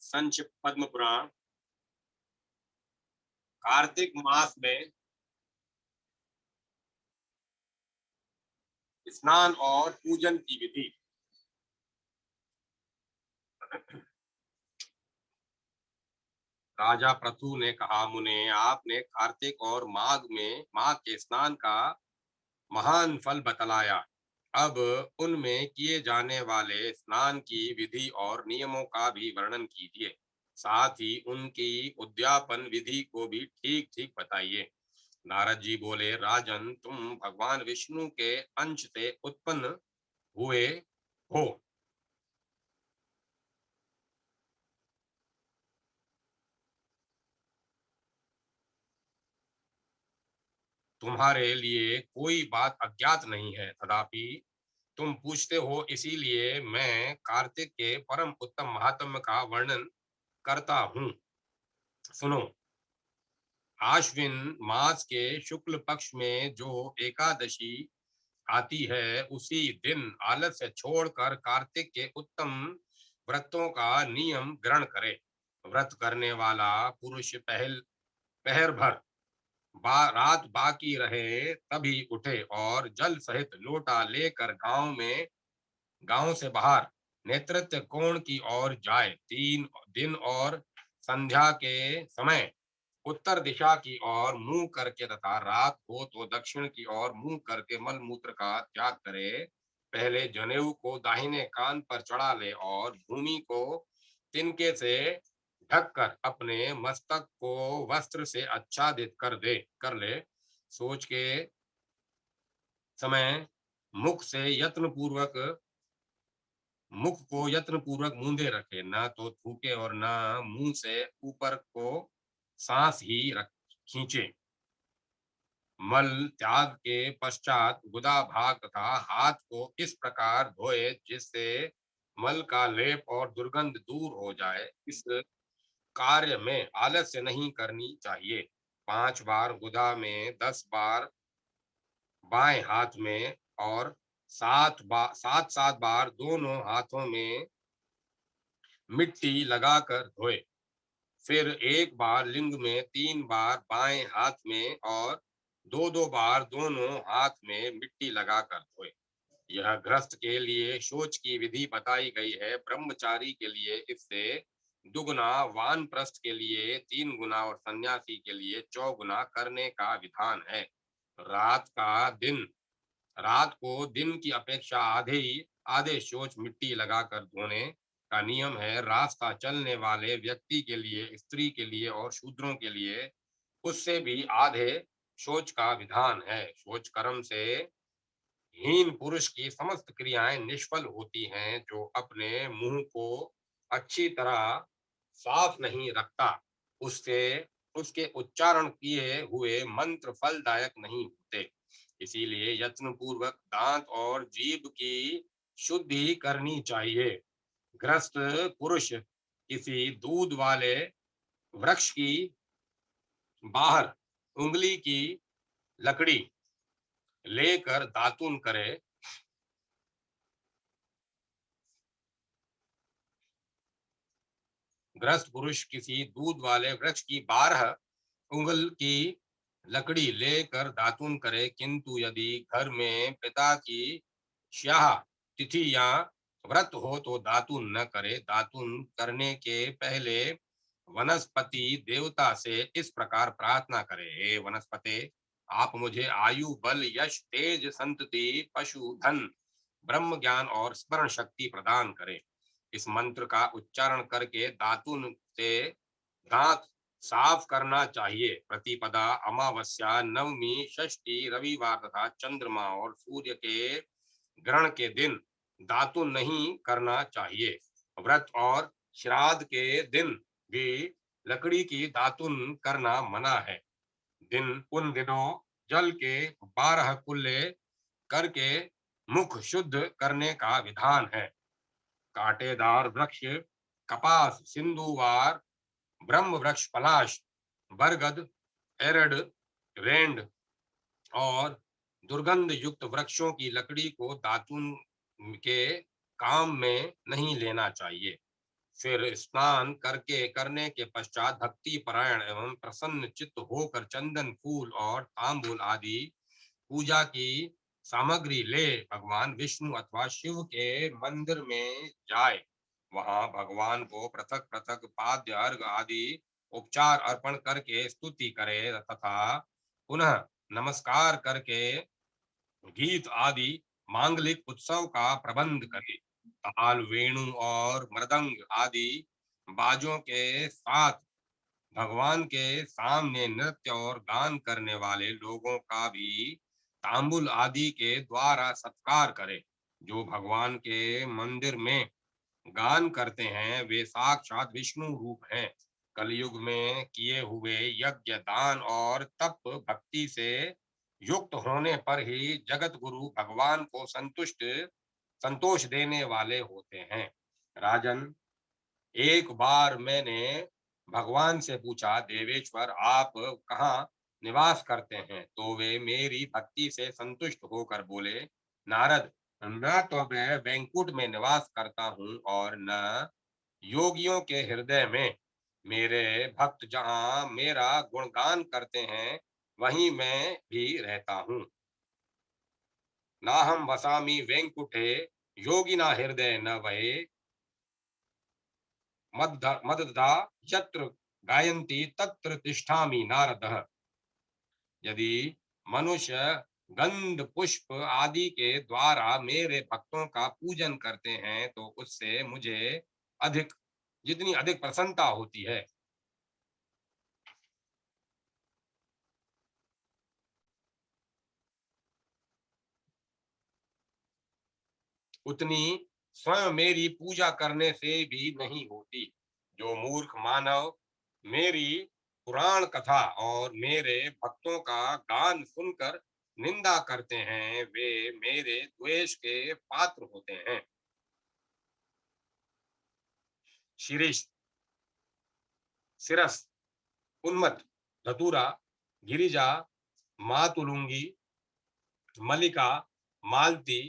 संक्षिप्त पद्म पुराण कार्तिक मास में स्नान और पूजन की विधि। राजा पृथु ने कहा, मुने, आपने कार्तिक और माघ के स्नान का महान फल बतलाया। अब उनमें किए जाने वाले स्नान की विधि और नियमों का भी वर्णन कीजिए। साथ ही उनकी उद्यापन विधि को भी ठीक ठीक बताइए। नारद जी बोले, राजन, तुम भगवान विष्णु के अंश से उत्पन्न हुए हो। तुम्हारे लिए कोई बात अज्ञात नहीं है। तथापि तुम पूछते हो, इसीलिए मैं कार्तिक के परम उत्तम महात्म्य का वर्णन करता हूँ। सुनो। आश्विन मास के शुक्ल पक्ष में जो एकादशी आती है, उसी दिन आलस्य छोड़कर कार्तिक के उत्तम व्रतों का नियम ग्रहण करे। व्रत करने वाला पुरुष पहर भर रात बाकी रहे तभी उठे और जल सहित लोटा लेकर गांव से बाहर नेतृत्व कोण की ओर जाए। 3 दिन और संध्या के समय उत्तर दिशा की ओर मुंह करके तथा रात हो तो दक्षिण की ओर मुंह करके मल मूत्र का त्याग करे। पहले जनेऊ को दाहिने कान पर चढ़ा ले और भूमि को तिनके से ढककर अपने मस्तक को वस्त्र से आच्छादित कर ले। सोच के समय मुख को यत्न पूर्वक मूंदे रखे, न तो थूके और न मुंह से ऊपर को सांस ही खींचे। मल त्याग के पश्चात गुदा भाग तथा हाथ को इस प्रकार धोए जिससे मल का लेप और दुर्गंध दूर हो जाए। इस कार्य में आलस्य नहीं करनी चाहिए। 5 बार गुदा में, 10 बार बाएं हाथ में और 7 7 बार दोनों हाथों में मिट्टी लगाकर धोए। फिर 1 बार लिंग में, 3 बार बाएं हाथ में और 2 2 बार दोनों हाथ में मिट्टी लगाकर धोए। यह गृहस्थ के लिए शौच की विधि बताई गई है। ब्रह्मचारी के लिए इससे दुगुना, वानप्रस्थ के लिए 3 गुना और सन्यासी के लिए 4 गुना करने का विधान है। रात का दिन रात को दिन की अपेक्षा आधे शौच मिट्टी लगाकर धोने का नियम है। रास्ता चलने वाले व्यक्ति के लिए, स्त्री के लिए और शूद्रों के लिए उससे भी आधे शौच का विधान है। शौच कर्म से हीन पुरुष की समस्त क्रियाएं निष्फल होती हैं। जो अपने मुंह को अच्छी तरह साफ नहीं रखता, उससे उसके उच्चारण किए हुए मंत्र फलदायक नहीं होते। इसीलिए यत्न पूर्वक दांत और जीभ की शुद्धि करनी चाहिए। ग्रस्त पुरुष किसी दूध वाले वृक्ष की बाहर उंगली की लकड़ी लेकर दातुन करे। ग्रस्त पुरुष किसी दूध वाले वृक्ष की 12 उंगल की लकड़ी लेकर दातुन करे, किंतु यदि घर में पिता की स्याह तिथि या व्रत हो तो दातुन न करे। दातुन करने के पहले वनस्पति देवता से इस प्रकार प्रार्थना करे, हे वनस्पते, आप मुझे आयु, बल, यश, तेज, संतति, पशु, धन, ब्रह्म ज्ञान और स्मरण शक्ति प्रदान करे। इस मंत्र का उच्चारण करके दातुन से दांत साफ करना चाहिए। प्रतिपदा, अमावस्या, नवमी, षष्ठी, रविवार तथा चंद्रमा और सूर्य के ग्रहण के दिन दातुन नहीं करना चाहिए। व्रत और श्राद्ध के दिन भी लकड़ी की दातुन करना मना है। उन दिनों जल के 12 कुल्ले करके मुख शुद्ध करने का विधान है। कांटेदार वृक्ष कपास, सिंधुवार, ब्रह्म वृक्ष पलाश, बरगद, एरड, रेंड और दुर्गंध युक्त वृक्षों की लकड़ी को दातुन के काम में नहीं लेना चाहिए। फिर स्नान करने के पश्चात भक्ति परायण एवं प्रसन्न चित्त होकर चंदन फूल और तांबूल आदि पूजा की सामग्री ले भगवान विष्णु अथवा शिव के मंदिर में जाए। वहां भगवान को पृथक पृथक पाद्य अर्घ आदि उपचार अर्पण करके स्तुति करे तथा पुनः नमस्कार करके गीत आदि मांगलिक उत्सव का प्रबंध करे। ताल वेणु और मृदंग आदि बाजों के साथ भगवान के सामने नृत्य और गान करने वाले लोगों का भी तांबुल आदि के द्वारा सत्कार करे। जो भगवान के मंदिर में गान करते हैं वे साक्षात विष्णु रूप हैं। कलयुग में किए हुए यज्ञ दान और तप भक्ति से युक्त होने पर ही जगत गुरु भगवान को संतोष देने वाले होते हैं। राजन, एक बार मैंने भगवान से पूछा, देवेश्वर आप कहाँ निवास करते हैं? तो वे मेरी भक्ति से संतुष्ट होकर बोले, नारद, न तो मैं वैकुंठ में निवास करता हूँ और न योगियों के हृदय में। मेरे भक्त जहाँ मेरा गुणगान करते हैं वहीं मैं भी रहता हूँ। नाहं वसामि वैकुंठे योगिना हृदय न वहे मदधा यत्र गायन्ति तत्र तिष्ठामि नारदः। यदि मनुष्य गंध पुष्प आदि के द्वारा मेरे भक्तों का पूजन करते हैं तो उससे मुझे अधिक जितनी अधिक प्रसन्नता होती है उतनी स्वयं मेरी पूजा करने से भी नहीं होती। जो मूर्ख मानव मेरी पुराण कथा और मेरे भक्तों का गान सुनकर निंदा करते हैं वे मेरे द्वेष के पात्र होते हैं। शिरीष, सिरस, उन्मत्त, धतूरा, गिरिजा, मातुलुंगी, मलिका, मालती,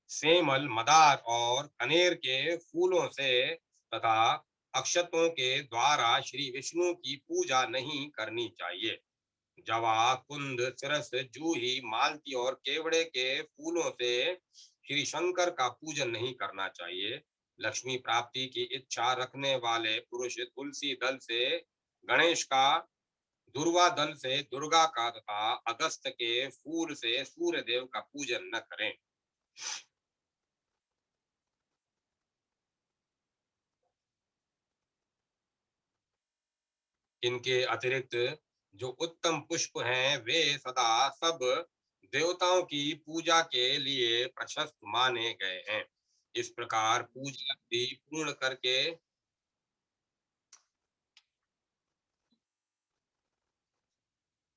सेमल, मदार और कनेर के फूलों से तथा अक्षतों के द्वारा श्री विष्णु की पूजा नहीं करनी चाहिए। जवा, कुंद, सिरस, जूही, मालती और केवड़े के फूलों से श्री शंकर का पूजन नहीं करना चाहिए। लक्ष्मी प्राप्ति की इच्छा रखने वाले पुरुष तुलसी दल से गणेश का, दुर्वा दल से दुर्गा का तथा अगस्त के फूल से सूर्य देव का पूजन न करें। इनके अतिरिक्त जो उत्तम पुष्प हैं वे सदा सब देवताओं की पूजा के लिए प्रशस्त माने गए हैं। इस प्रकार पूजा विधि पूर्ण करके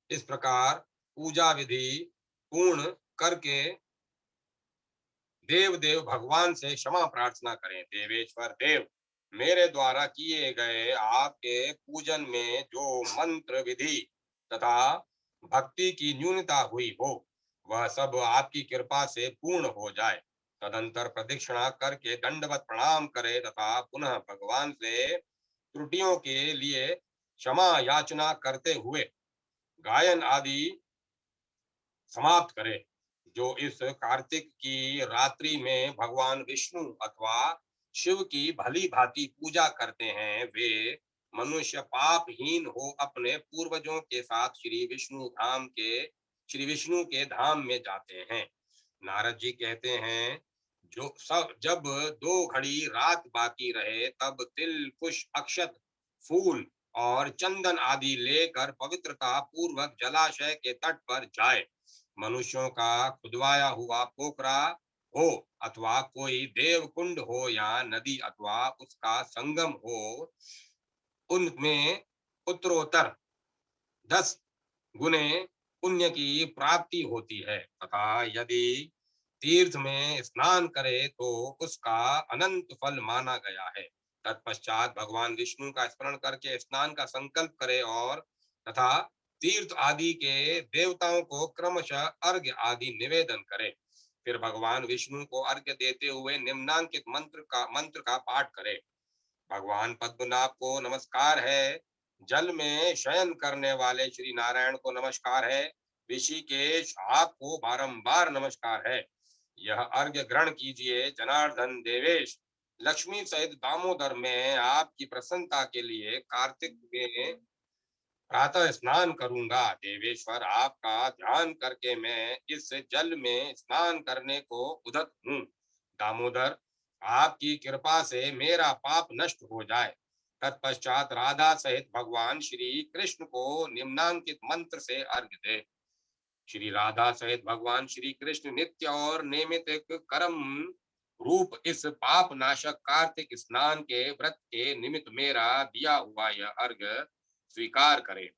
इस प्रकार पूजा विधि पूर्ण करके देव देव भगवान से क्षमा प्रार्थना करें। देवेश्वर देव, मेरे द्वारा किए गए आपके पूजन में जो मंत्र विधि तथा भक्ति की न्यूनता हुई हो वह सब आपकी कृपा से पूर्ण हो जाए। तदंतर प्रदक्षिणा करके दंडवत प्रणाम करे तथा पुनः भगवान से त्रुटियों के लिए क्षमा याचना करते हुए गायन आदि समाप्त करे। जो इस कार्तिक की रात्रि में भगवान विष्णु अथवा शिव की भली भांति पूजा करते हैं वे मनुष्य पापहीन हो अपने पूर्वजों के साथ श्री विष्णु के धाम में जाते हैं। नारद जी कहते हैं, जो सब जब 2 घड़ी रात बाकी रहे तब तिल कुश अक्षत फूल और चंदन आदि लेकर पवित्रता पूर्वक जलाशय के तट पर जाए। मनुष्यों का खुदवाया हुआ पोखरा हो अथवा कोई देव कुंड हो या नदी अथवा उसका संगम हो उनमें उत्तरोत्तर 10 गुने पुण्य की प्राप्ति होती है तथा यदि तीर्थ में स्नान करे तो उसका अनंत फल माना गया है। तत्पश्चात भगवान विष्णु का स्मरण करके स्नान का संकल्प करे और तथा तीर्थ आदि के देवताओं को क्रमशः अर्घ्य आदि निवेदन करे। फिर भगवान विष्णु को अर्घ्य देते हुए निम्नांकित मंत्र का पाठ करे। भगवान पद्मनाभ को नमस्कार है। जल में शयन करने वाले श्री नारायण को नमस्कार है। ऋषिकेश आपको बारंबार नमस्कार है। यह अर्घ्य ग्रहण कीजिए। जनार्दन देवेश, लक्ष्मी सहित दामोदर में आपकी प्रसन्नता के लिए कार्तिक में प्रातः स्नान करूंगा। देवेश्वर, आपका ध्यान करके मैं इस जल में स्नान करने को उद्यत हूँ। दामोदर, आपकी कृपा से मेरा पाप नष्ट हो जाए। तत्पश्चात राधा सहित भगवान श्री कृष्ण को निम्नांकित मंत्र से अर्घ्य दे। श्री राधा सहित भगवान श्री कृष्ण नित्य और नैमित्तिक कर्म रूप इस पाप नाशक कार्तिक स्नान के व्रत के निमित्त मेरा दिया हुआ यह अर्घ्य स्वीकार करे।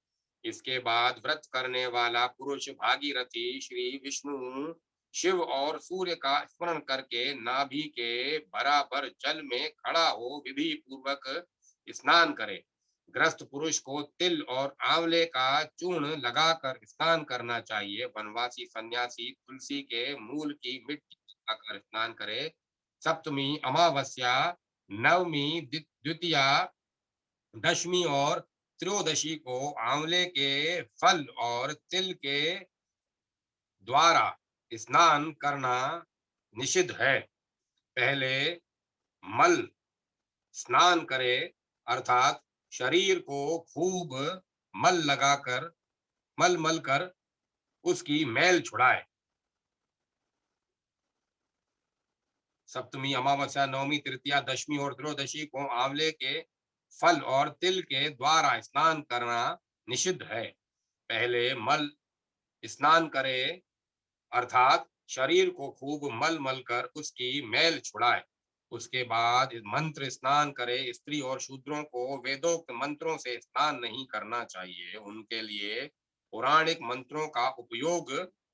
इसके बाद व्रत करने वाला पुरुष भागीरथी श्री विष्णु, शिव और सूर्य का स्मरण करके नाभि के बराबर जल में खड़ा हो विधि पूर्वक स्नान करे। ग्रस्त पुरुष को तिल और आंवले का चूर्ण लगाकर स्नान करना चाहिए। वनवासी सन्यासी तुलसी के मूल की मिट्टी लगाकर स्नान करे। सप्तमी, अमावस्या, नवमी, द्वितीया, दशमी और त्रयोदशी को आंवले के फल और तिल के द्वारा स्नान करना निषिद्ध है। पहले मल स्नान करे, अर्थात शरीर को खूब मल लगाकर मल मल कर उसकी मैल छुड़ाए। सप्तमी, अमावस्या, नवमी, तृतीया, दशमी और त्रयोदशी को आंवले के फल और तिल के द्वारा स्नान करना निषिद्ध है। पहले मल स्नान करे, अर्थात शरीर को खूब मल मल कर उसकी मैल छुड़ाए। उसके बाद मंत्र स्नान करे। स्त्री और शूद्रों को वेदोक्त मंत्रों से स्नान नहीं करना चाहिए। उनके लिए पौराणिक मंत्रों का उपयोग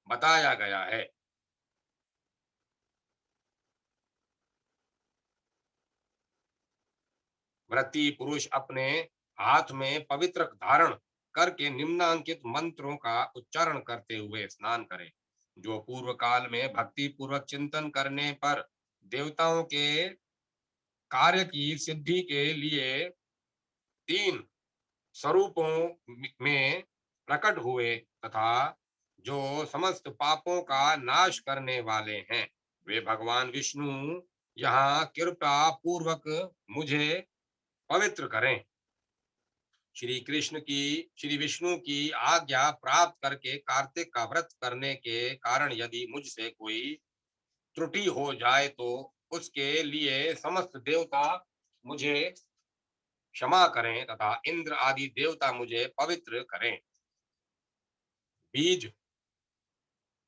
बताया गया है। व्रती पुरुष अपने हाथ में पवित्र धारण करके निम्नांकित मंत्रों का उच्चारण करते हुए स्नान करें, जो पूर्व काल में भक्ति पूर्वक चिंतन करने पर देवताओं के कार्य की सिद्धि के लिए 3 स्वरूपों में प्रकट हुए तथा जो समस्त पापों का नाश करने वाले हैं। वे भगवान विष्णु यहाँ कृपा पूर्वक मुझे पवित्र करें। श्री विष्णु की आज्ञा प्राप्त करके कार्तिक का व्रत करने के कारण यदि मुझसे कोई त्रुटि हो जाए तो उसके लिए समस्त देवता मुझे क्षमा करें तथा इंद्र आदि देवता मुझे पवित्र करें। बीज,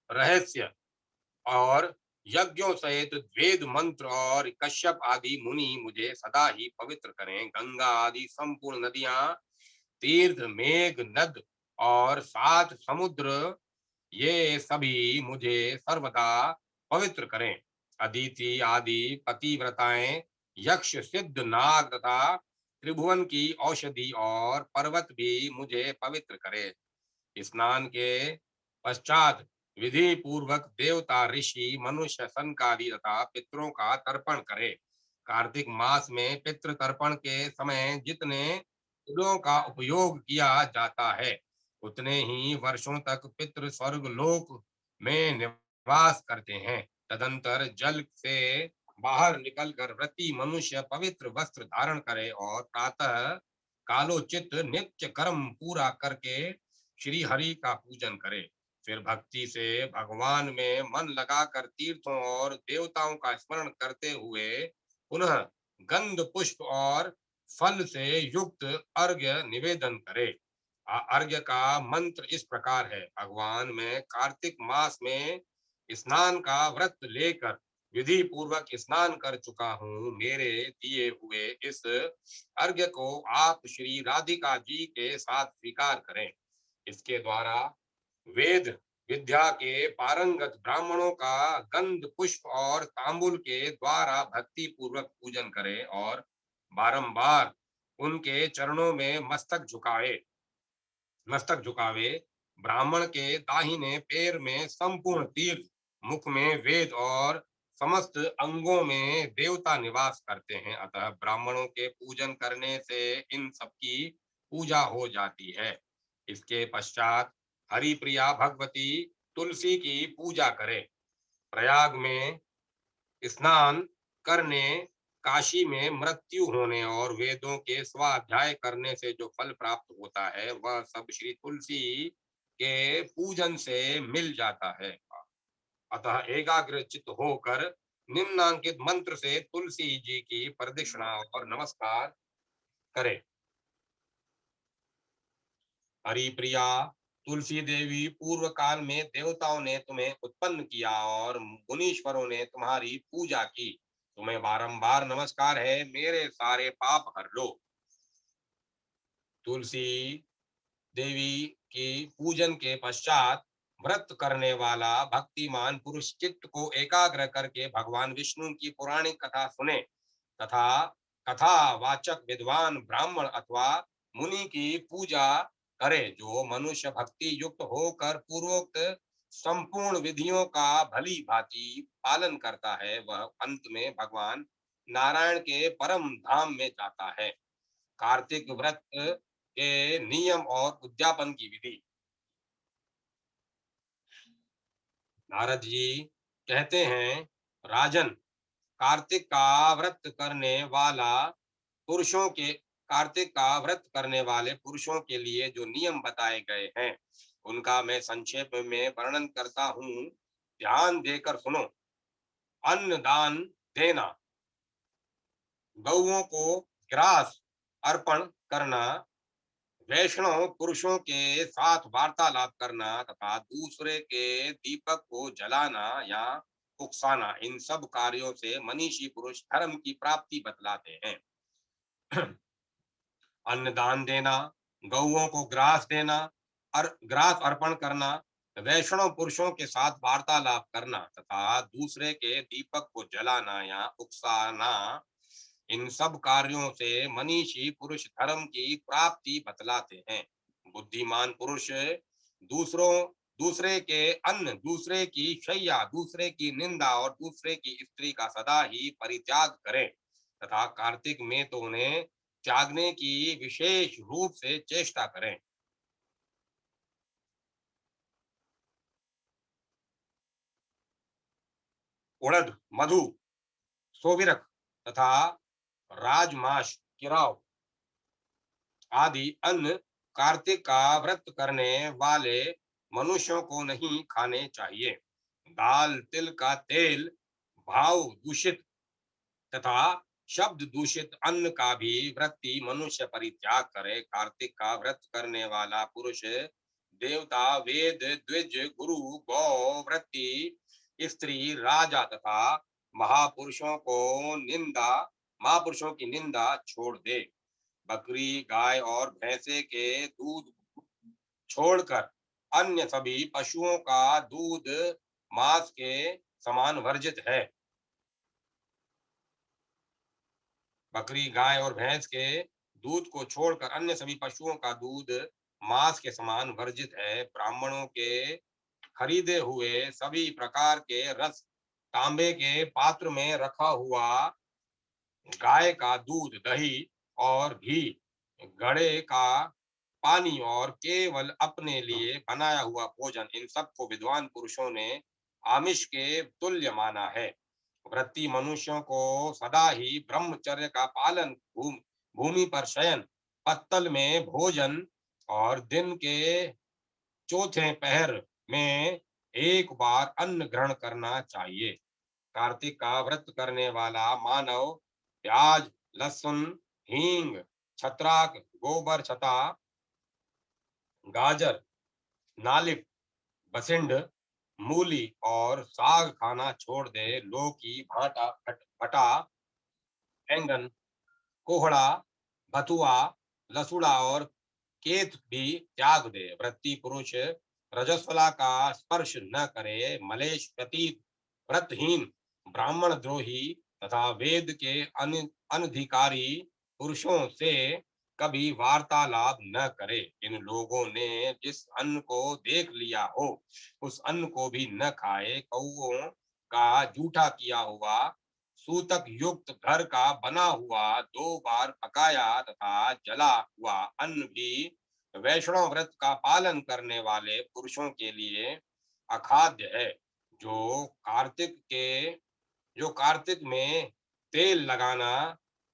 रहस्य और यज्ञों सहित वेद मंत्र और कश्यप आदि मुनि मुझे सदा ही पवित्र करें। गंगा आदि संपूर्ण नदियां, तीर्थ, मेघ, नद और 7 समुद्र, ये सभी मुझे सर्वदा पवित्र करें। अदिति आदि पतिव्रताएं, यक्ष, सिद्ध, नाग तथा त्रिभुवन की औषधि और पर्वत भी मुझे पवित्र करे। स्नान के पश्चात विधि पूर्वक देवता, ऋषि, मनुष्य, सनकादि तथा पितरों का तर्पण करे। कार्तिक मास में पितृ तर्पण के समय जितने फूलों का उपयोग किया जाता है, उतने ही वर्षों तक पितृ स्वर्ग लोक में निवास करते हैं। तदंतर जल से बाहर निकलकर व्रती मनुष्य पवित्र वस्त्र धारण करे और प्रातः कालोचित नित्य कर्म पूरा करके श्री हरि का पूजन करे। फिर भक्ति से भगवान में मन लगाकर तीर्थों और देवताओं का स्मरण करते हुए पुनः गंध, पुष्प और फल से युक्त अर्घ्य निवेदन करे। अर्घ्य का मंत्र इस प्रकार है। भगवान, मैं कार्तिक मास में स्नान का व्रत लेकर विधि पूर्वक स्नान कर चुका हूँ। मेरे दिए हुए इस अर्घ्य को आप श्री राधिका जी के साथ स्वीकार करें। इसके द्वारा वेद विद्या के पारंगत ब्राह्मणों का गंध, पुष्प और तांबुल के द्वारा भक्ति पूर्वक पूजन करें और बारंबार उनके चरणों में मस्तक झुकावे। ब्राह्मण के दाहिने पैर में संपूर्ण तीर्थ, मुख में वेद और समस्त अंगों में देवता निवास करते हैं, अतः ब्राह्मणों के पूजन करने से इन सबकी पूजा हो जाती है। इसके पश्चात हरिप्रिया भगवती तुलसी की पूजा करें। प्रयाग में स्नान करने, काशी में मृत्यु होने और वेदों के स्वाध्याय करने से जो फल प्राप्त होता है वह सब श्री तुलसी के पूजन से मिल जाता है। अतः एकाग्र चित्त होकर निम्नांकित मंत्र से तुलसी जी की प्रदक्षिणा और नमस्कार करें। हरि प्रिया तुलसी देवी, पूर्व काल में देवताओं ने तुम्हें उत्पन्न किया और मुनीश्वरों ने तुम्हारी पूजा की। तुम्हें बारंबार नमस्कार है, मेरे सारे पाप हर लो। तुलसी देवी की पूजन के पश्चात व्रत करने वाला भक्तिमान पुरुष चित्त को एकाग्र करके भगवान विष्णु की पौराणिक कथा सुने तथा कथा वाचक विद्वान ब्राह्मण अथवा मुनि की पूजा करे। जो मनुष्य भक्ति युक्त होकर पूर्वोक्त संपूर्ण विधियों का भली भांति पालन करता है वह अंत में भगवान नारायण के परम धाम में जाता है। कार्तिक व्रत के नियम और उद्यापन की विधि। नारद जी कहते हैं, राजन, कार्तिक का व्रत करने वाला पुरुषों के कार्तिक का व्रत करने वाले पुरुषों के लिए जो नियम बताए गए हैं उनका मैं संक्षेप में वर्णन करता हूँ, ध्यान देकर सुनो। अन्न दान देना, गौओं को ग्रास अर्पण करना, वैष्णव पुरुषों के साथ वार्तालाप करना तथा दूसरे के दीपक को जलाना या उकसाना, इन सब कार्यों से मनीषी पुरुष धर्म की प्राप्ति बतलाते हैं। अन्नदान देना, गौओं को ग्रास देना और ग्रास अर्पण करना, वैष्णव पुरुषों के साथ वार्तालाप करना तथा दूसरे के दीपक को जलाना या उकसाना, इन सब कार्यों से मनीषी पुरुष धर्म की प्राप्ति बतलाते हैं। बुद्धिमान पुरुष दूसरों दूसरे के अन्न, दूसरे की शैया, दूसरे की निंदा और दूसरे की स्त्री का सदा ही परित्याग करें तथा कार्तिक में तो उन्हें त्यागने की विशेष रूप से चेष्टा करें। उड़द, मधु, सोविरक तथा राजमाश, किराव आदि अन्न कार्तिक का व्रत करने वाले मनुष्यों को नहीं खाने चाहिए। दाल, तिल का तेल, भाव दूषित तथा शब्द दूषित अन्न का भी व्रती मनुष्य परित्याग करे। कार्तिक का व्रत करने वाला पुरुष देवता, वेद, द्विज, गुरु, गौ, व्रती, स्त्री, राजा तथा महापुरुषों को निंदा महापुरुषों की निंदा छोड़ दे। बकरी, गाय और भैंसे के दूध छोड़कर अन्य सभी पशुओं का दूध मांस के समान वर्जित है। बकरी, गाय और भैंस के दूध को छोड़कर अन्य सभी पशुओं का दूध मांस के समान वर्जित है। ब्राह्मणों के खरीदे हुए सभी प्रकार के रस तांबे के पात्र में रखा हुआ गाय का दूध, दही और घी, घड़े का पानी और केवल अपने लिए बनाया हुआ भोजन, इन सबको विद्वान पुरुषों ने आमिष के तुल्य माना है। व्रती मनुष्यों को सदा ही ब्रह्मचर्य का पालन, भूमि पर शयन, पत्तल में भोजन और दिन के चौथे पहर में एक बार अन्न ग्रहण करना चाहिए। कार्तिक का व्रत करने वाला मानव प्याज, लहसुन, हींग, छत्राक, गोबर छता, गाजर, नालिक, बसिंड, मूली और साग खाना छोड़ दे। लौकी, भाटा, भटा, बैंगन, कोहड़ा, बथुआ, लसुड़ा और केत भी त्याग दे। व्रती पुरुष रजस्वला का स्पर्श न करे। मलेश, प्रतीत, व्रतहीन, ब्राह्मण द्रोही तथा वेद के अनधिकारी पुरुषों से कभी वार्तालाप न करे। इन लोगों ने जिस अन्न को देख लिया हो उस अन्न को भी न खाए। कौओं, का जूठा किया हुआ सूतक युक्त घर का बना हुआ 2 बार पकाया तथा जला हुआ अन्न भी वैष्णव व्रत का पालन करने वाले पुरुषों के लिए अखाद्य है। जो कार्तिक के जो कार्तिक में तेल लगाना,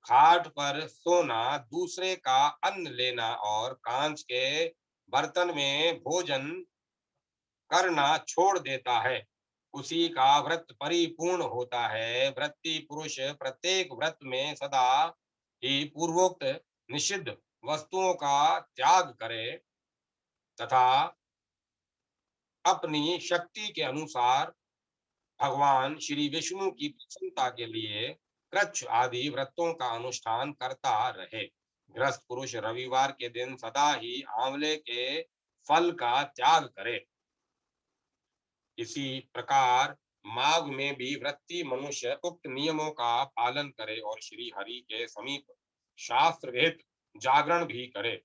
खाट पर सोना, दूसरे का अन्न लेना और कांच के बर्तन में भोजन करना छोड़ देता है, उसी का व्रत परिपूर्ण होता है। व्रती पुरुष प्रत्येक व्रत में सदा ही पूर्वोक्त निषिद्ध वस्तुओं का त्याग करे तथा अपनी शक्ति के अनुसार भगवान श्री विष्णु की प्रसन्नता के लिए कृच्छ आदि व्रतों का अनुष्ठान करता रहे। गृहस्थ पुरुष रविवार के दिन सदा ही आंवले के फल का त्याग करे। इसी प्रकार माघ में भी व्रती मनुष्य उक्त नियमों का पालन करे और श्री हरि के समीप शास्त्र विहित जागरण भी करे।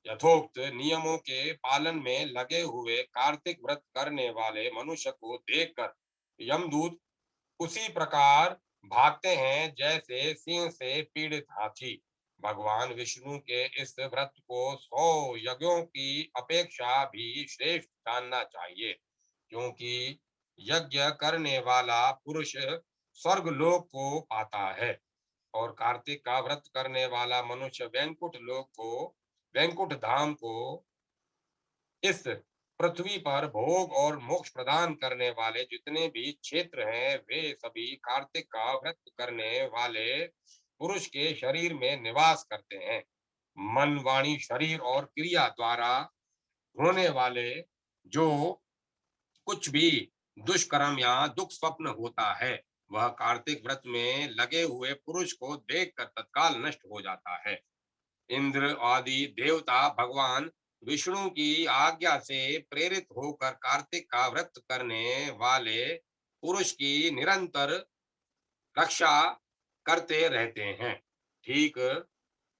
यथोक्त नियमों के पालन में लगे हुए कार्तिक व्रत करने वाले मनुष्य को देखकर यमदूत उसी प्रकार भागते हैं जैसे सिंह से पीड़ित हाथी। भगवान विष्णु के इस व्रत को 100 यज्ञों की अपेक्षा भी श्रेष्ठ जानना चाहिए, क्योंकि यज्ञ करने वाला पुरुष स्वर्ग लोक को पाता है और कार्तिक का व्रत करने वाला मनुष्य वैकुंठ लोक को, वैकुंठ धाम को, इस पृथ्वी पर भोग और मोक्ष प्रदान करने वाले जितने भी क्षेत्र हैं वे सभी कार्तिक का व्रत करने वाले पुरुष के शरीर में निवास करते हैं। मन, वाणी, शरीर और क्रिया द्वारा होने वाले जो कुछ भी दुष्कर्म या दुख स्वप्न होता है वह कार्तिक व्रत में लगे हुए पुरुष को देखकर तत्काल नष्ट हो जाता है। इंद्र आदि देवता भगवान विष्णु की आज्ञा से प्रेरित होकर कार्तिक का व्रत करने वाले पुरुष की निरंतर रक्षा करते रहते हैं। ठीक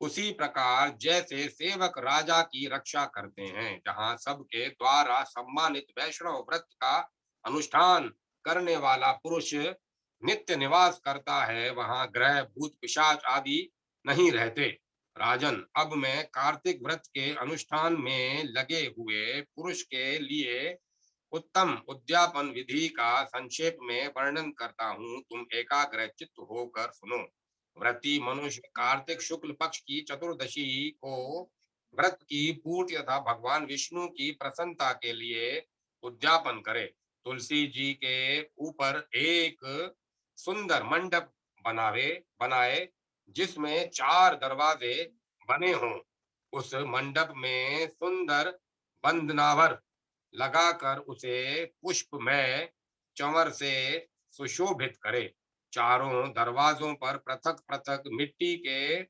उसी प्रकार जैसे सेवक राजा की रक्षा करते हैं, जहाँ सबके द्वारा सम्मानित वैष्णव व्रत का अनुष्ठान करने वाला पुरुष नित्य निवास करता है, वहाँ ग्रह भूत पिशाच आदि नहीं रहते। राजन, अब मैं कार्तिक व्रत के अनुष्ठान में लगे हुए पुरुष के लिए उत्तम उद्यापन विधि का संक्षेप में वर्णन करता हूँ, तुम एकाग्र चित्त होकर सुनो। व्रती मनुष्य कार्तिक शुक्ल पक्ष की चतुर्दशी को व्रत की पूर्ति तथा भगवान विष्णु की प्रसन्नता के लिए उद्यापन करे। तुलसी जी के ऊपर एक सुंदर मंडप बनाए जिसमें 4 दरवाजे बने हों। उस मंडप में सुंदर बंदनावर लगाकर उसे पुष्पमय चंवर से सुशोभित करे। चारों दरवाजों पर पृथक पृथक मिट्टी के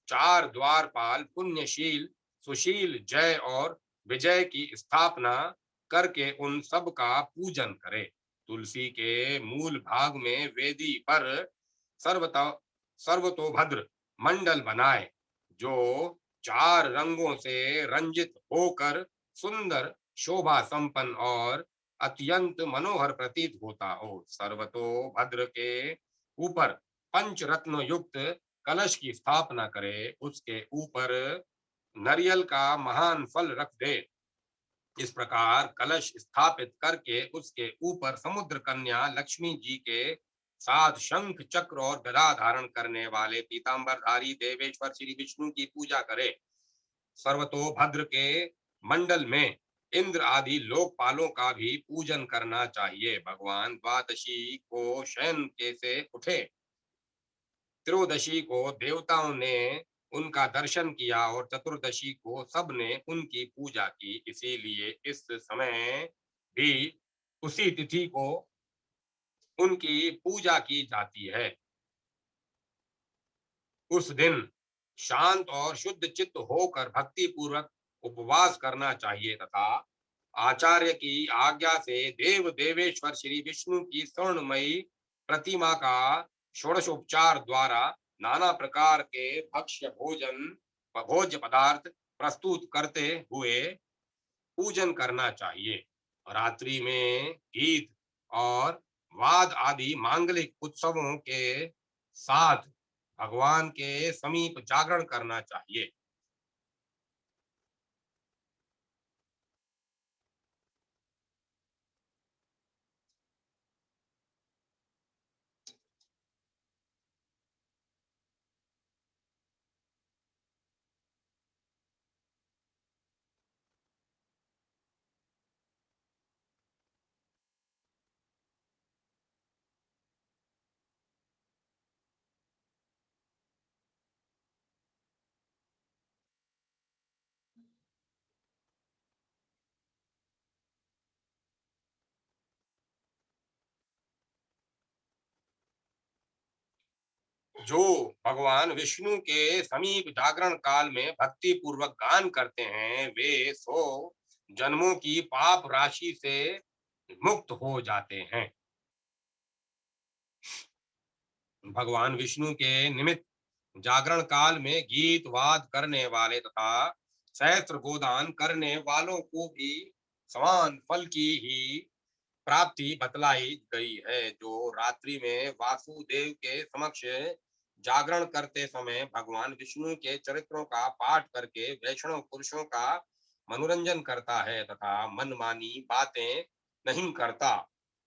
4 द्वारपाल पुण्यशील सुशील जय और विजय की स्थापना करके उन सब का पूजन करे। तुलसी के मूल भाग में वेदी पर सर्वतो सर्वतोभद्र मंडल बनाए जो 4 रंगों से रंजित होकर सुंदर, शोभा संपन्न और अत्यंत मनोहर प्रतीत होता हो। सर्वतोभद्र के ऊपर पंच रत्न युक्त कलश की स्थापना करे, उसके ऊपर नारियल का महान फल रख दे। इस प्रकार कलश स्थापित करके उसके ऊपर समुद्र कन्या लक्ष्मी जी के साथ शंख चक्र और गदा धारण करने वाले पीतांबरधारी देवेश्वर श्री विष्णु की पूजा करे। सर्वतोभद्र के मंडल में इंद्र आदि लोकपालों का भी पूजन करना चाहिए। भगवान द्वादशी को शयन के से उठे, त्रयोदशी को देवताओं ने उनका दर्शन किया और चतुर्दशी को सबने उनकी पूजा की। इसीलिए इस समय भी उसी तिथि को उनकी पूजा की जाती है। उस दिन शांत और शुद्ध चित्त होकर भक्ति पूर्वक उपवास करना चाहिए तथा आचार्य की आज्ञा से देव देवेश्वर श्री विष्णु की स्वर्णमयी प्रतिमा का षोडशोपचार द्वारा नाना प्रकार के भोज्य पदार्थ प्रस्तुत करते हुए पूजन करना चाहिए। रात्रि में गीत और वाद आदि मांगलिक उत्सवों के साथ भगवान के समीप जागरण करना चाहिए। जो भगवान विष्णु के समीप जागरण काल में भक्ति पूर्वक गान करते हैं, वे 100 जन्मों की पाप राशि से मुक्त हो जाते हैं। भगवान विष्णु के निमित्त जागरण काल में गीत वाद करने वाले तथा सहस्त्र गोदान करने वालों को भी समान फल की ही प्राप्ति बतलाई गई है। जो रात्रि में वासुदेव के समक्ष जागरण करते समय भगवान विष्णु के चरित्रों का पाठ करके वैष्णव पुरुषों का मनोरंजन करता है तथा मनमानी बातें नहीं करता,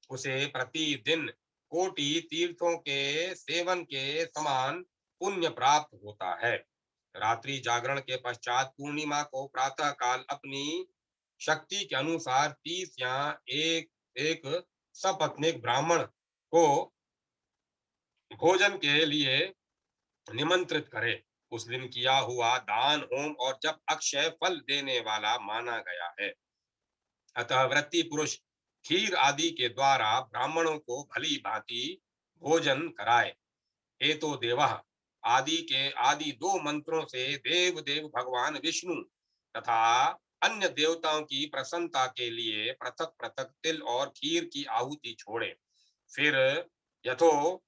उसे प्रतिदिन कोटि तीर्थों के सेवन के समान पुण्य प्राप्त होता है। रात्रि जागरण के पश्चात पूर्णिमा को प्रातः काल अपनी शक्ति के अनुसार 30 या एक एक सपत्नीक ब्राह्मण को भोजन के लिए निमंत्रित करे। उस दिन किया हुआ दान होम और जब अक्षय फल देने वाला माना गया है। अतः व्रती पुरुष खीर आदि के द्वारा ब्राह्मणों को भली भांति भोजन कराए। हे तो देवः आदि 2 मंत्रों से देव देव भगवान विष्णु तथा अन्य देवताओं की प्रसन्नता के लिए पृथक पृथक तिल और खीर की आहुति छोड़े। फिर यथो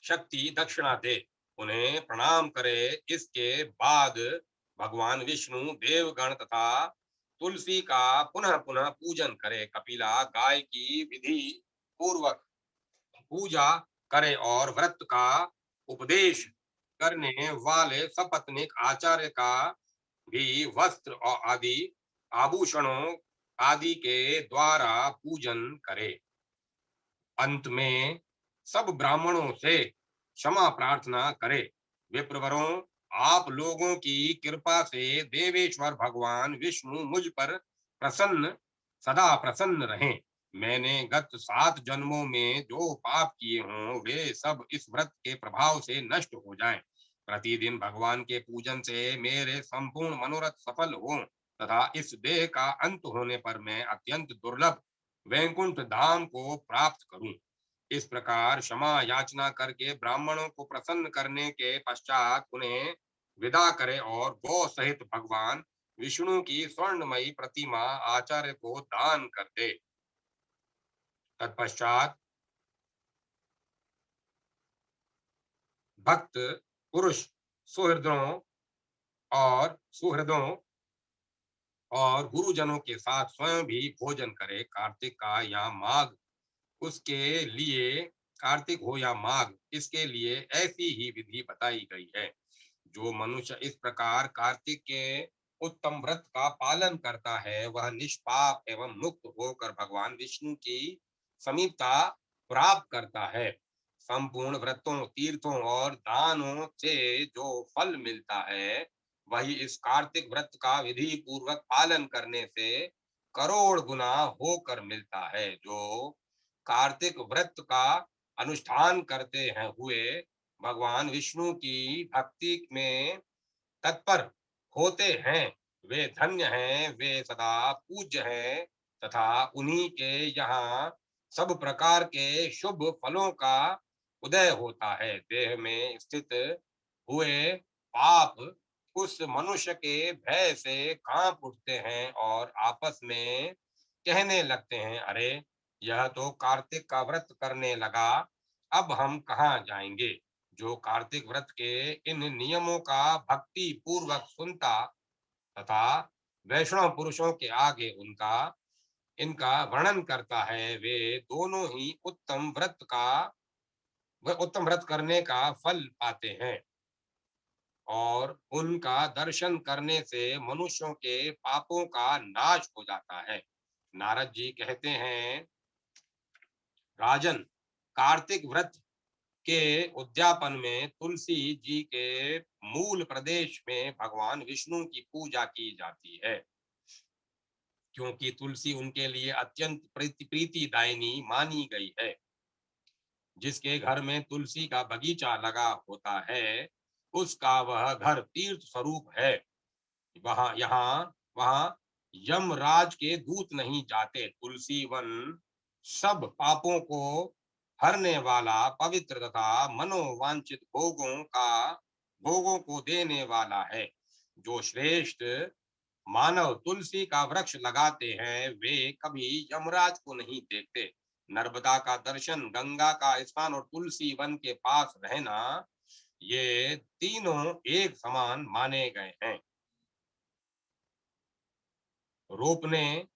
शक्ति दक्षिणा दे, उन्हें प्रणाम करे। इसके बाद भगवान विष्णु देवगण तथा तुलसी का पुनः पुनः पूजन करे। कपिला गाय की विधि पूर्वक पूजा करे और व्रत का उपदेश करने वाले सपत्नीक आचार्य का भी वस्त्र और आदि आभूषणों आदि के द्वारा पूजन करे। अंत में सब ब्राह्मणों से क्षमा प्रार्थना करे। विप्रवरों, आप लोगों की कृपा से देवेश्वर भगवान विष्णु मुझ पर प्रसन्न सदा प्रसन्न रहें। मैंने गत 7 जन्मों में जो पाप किए हों वे सब इस व्रत के प्रभाव से नष्ट हो जाएं। प्रतिदिन भगवान के पूजन से मेरे संपूर्ण मनोरथ सफल हों तथा इस देह का अंत होने पर मैं अत्यंत दुर्लभ वैकुंठ धाम को प्राप्त करूं। इस प्रकार क्षमा याचना करके ब्राह्मणों को प्रसन्न करने के पश्चात उन्हें विदा करे और गौ सहित भगवान विष्णु की स्वर्णमयी प्रतिमा आचार्य को दान कर दे। तत्पश्चात भक्त पुरुष सुहृदों सुहृदों और गुरुजनों के साथ स्वयं भी भोजन करे। कार्तिक का या माघ उसके लिए कार्तिक हो या माघ, इसके लिए ऐसी ही विधि बताई गई है। जो मनुष्य इस प्रकार कार्तिक के उत्तम व्रत का पालन करता है वह निष्पाप एवं मुक्त होकर भगवान विष्णु की समीपता प्राप्त करता है। संपूर्ण व्रतों तीर्थों और दानों से जो फल मिलता है वही इस कार्तिक व्रत का विधि पूर्वक पालन करने से करोड़ गुना होकर मिलता है। जो कार्तिक व्रत का अनुष्ठान करते हैं हुए भगवान विष्णु की भक्ति में तत्पर होते हैं वे धन्य हैं, वे सदा पूज्य हैं तथा उन्हीं के यहाँ सब प्रकार के शुभ फलों का उदय होता है। देह में स्थित हुए पाप उस मनुष्य के भय से कांप उठते हैं और आपस में कहने लगते हैं, अरे यह तो कार्तिक का व्रत करने लगा, अब हम कहाँ जाएंगे। जो कार्तिक व्रत के इन नियमों का भक्ति पूर्वक सुनता तथा वैष्णव पुरुषों के आगे उनका इनका वर्णन करता है, वे दोनों ही उत्तम व्रत करने का फल पाते हैं और उनका दर्शन करने से मनुष्यों के पापों का नाश हो जाता है। नारद जी कहते हैं, राजन, कार्तिक व्रत के उद्यापन में तुलसी जी के मूल प्रदेश में भगवान विष्णु की पूजा की जाती है, क्योंकि तुलसी उनके लिए अत्यंत प्रीतिदायिनी मानी गई है। जिसके घर में तुलसी का बगीचा लगा होता है, उसका वह घर तीर्थ स्वरूप है। वहां यमराज के दूत नहीं जाते। तुलसी वन सब पापों को हरने वाला, पवित्र तथा मनोवांछित भोगों को देने वाला है। जो श्रेष्ठ मानव तुलसी का वृक्ष लगाते हैं, वे कभी यमराज को नहीं देखते। नर्मदा का दर्शन, गंगा का स्नान और तुलसी वन के पास रहना, ये तीनों एक समान माने गए हैं। रोपने,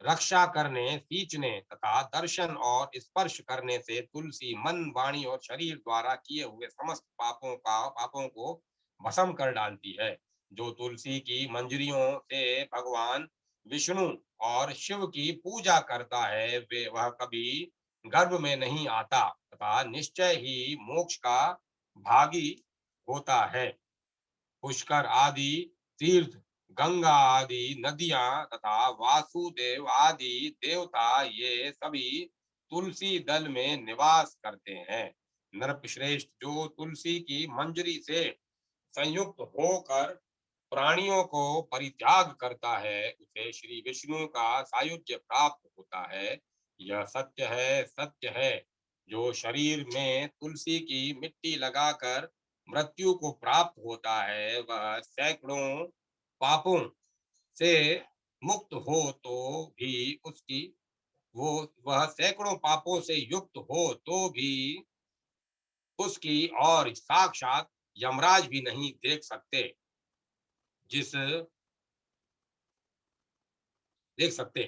रक्षा करने, सींचने तथा दर्शन और स्पर्श करने से तुलसी मन, वाणी और शरीर द्वारा किए हुए समस्त पापों को भस्म कर डालती है। जो तुलसी की मंजरियों से भगवान विष्णु और शिव की पूजा करता है, वे वह कभी गर्भ में नहीं आता तथा निश्चय ही मोक्ष का भागी होता है। पुष्कर आदि तीर्थ, गंगा आदि नदियां तथा वासुदेव आदि देवता, ये सभी तुलसी दल में निवास करते हैं। नरपश्रेष्ठ, जो तुलसी की मंजरी से संयुक्त होकर प्राणियों को परित्याग करता है, उसे श्री विष्णु का सायुज्य प्राप्त होता है। यह सत्य है। जो शरीर में तुलसी की मिट्टी लगाकर मृत्यु को प्राप्त होता है, से मुक्त हो तो भी उसकी वो वह सैकड़ों पापों से युक्त हो तो भी उसकी और साक्षात यमराज भी नहीं जिस देख सकते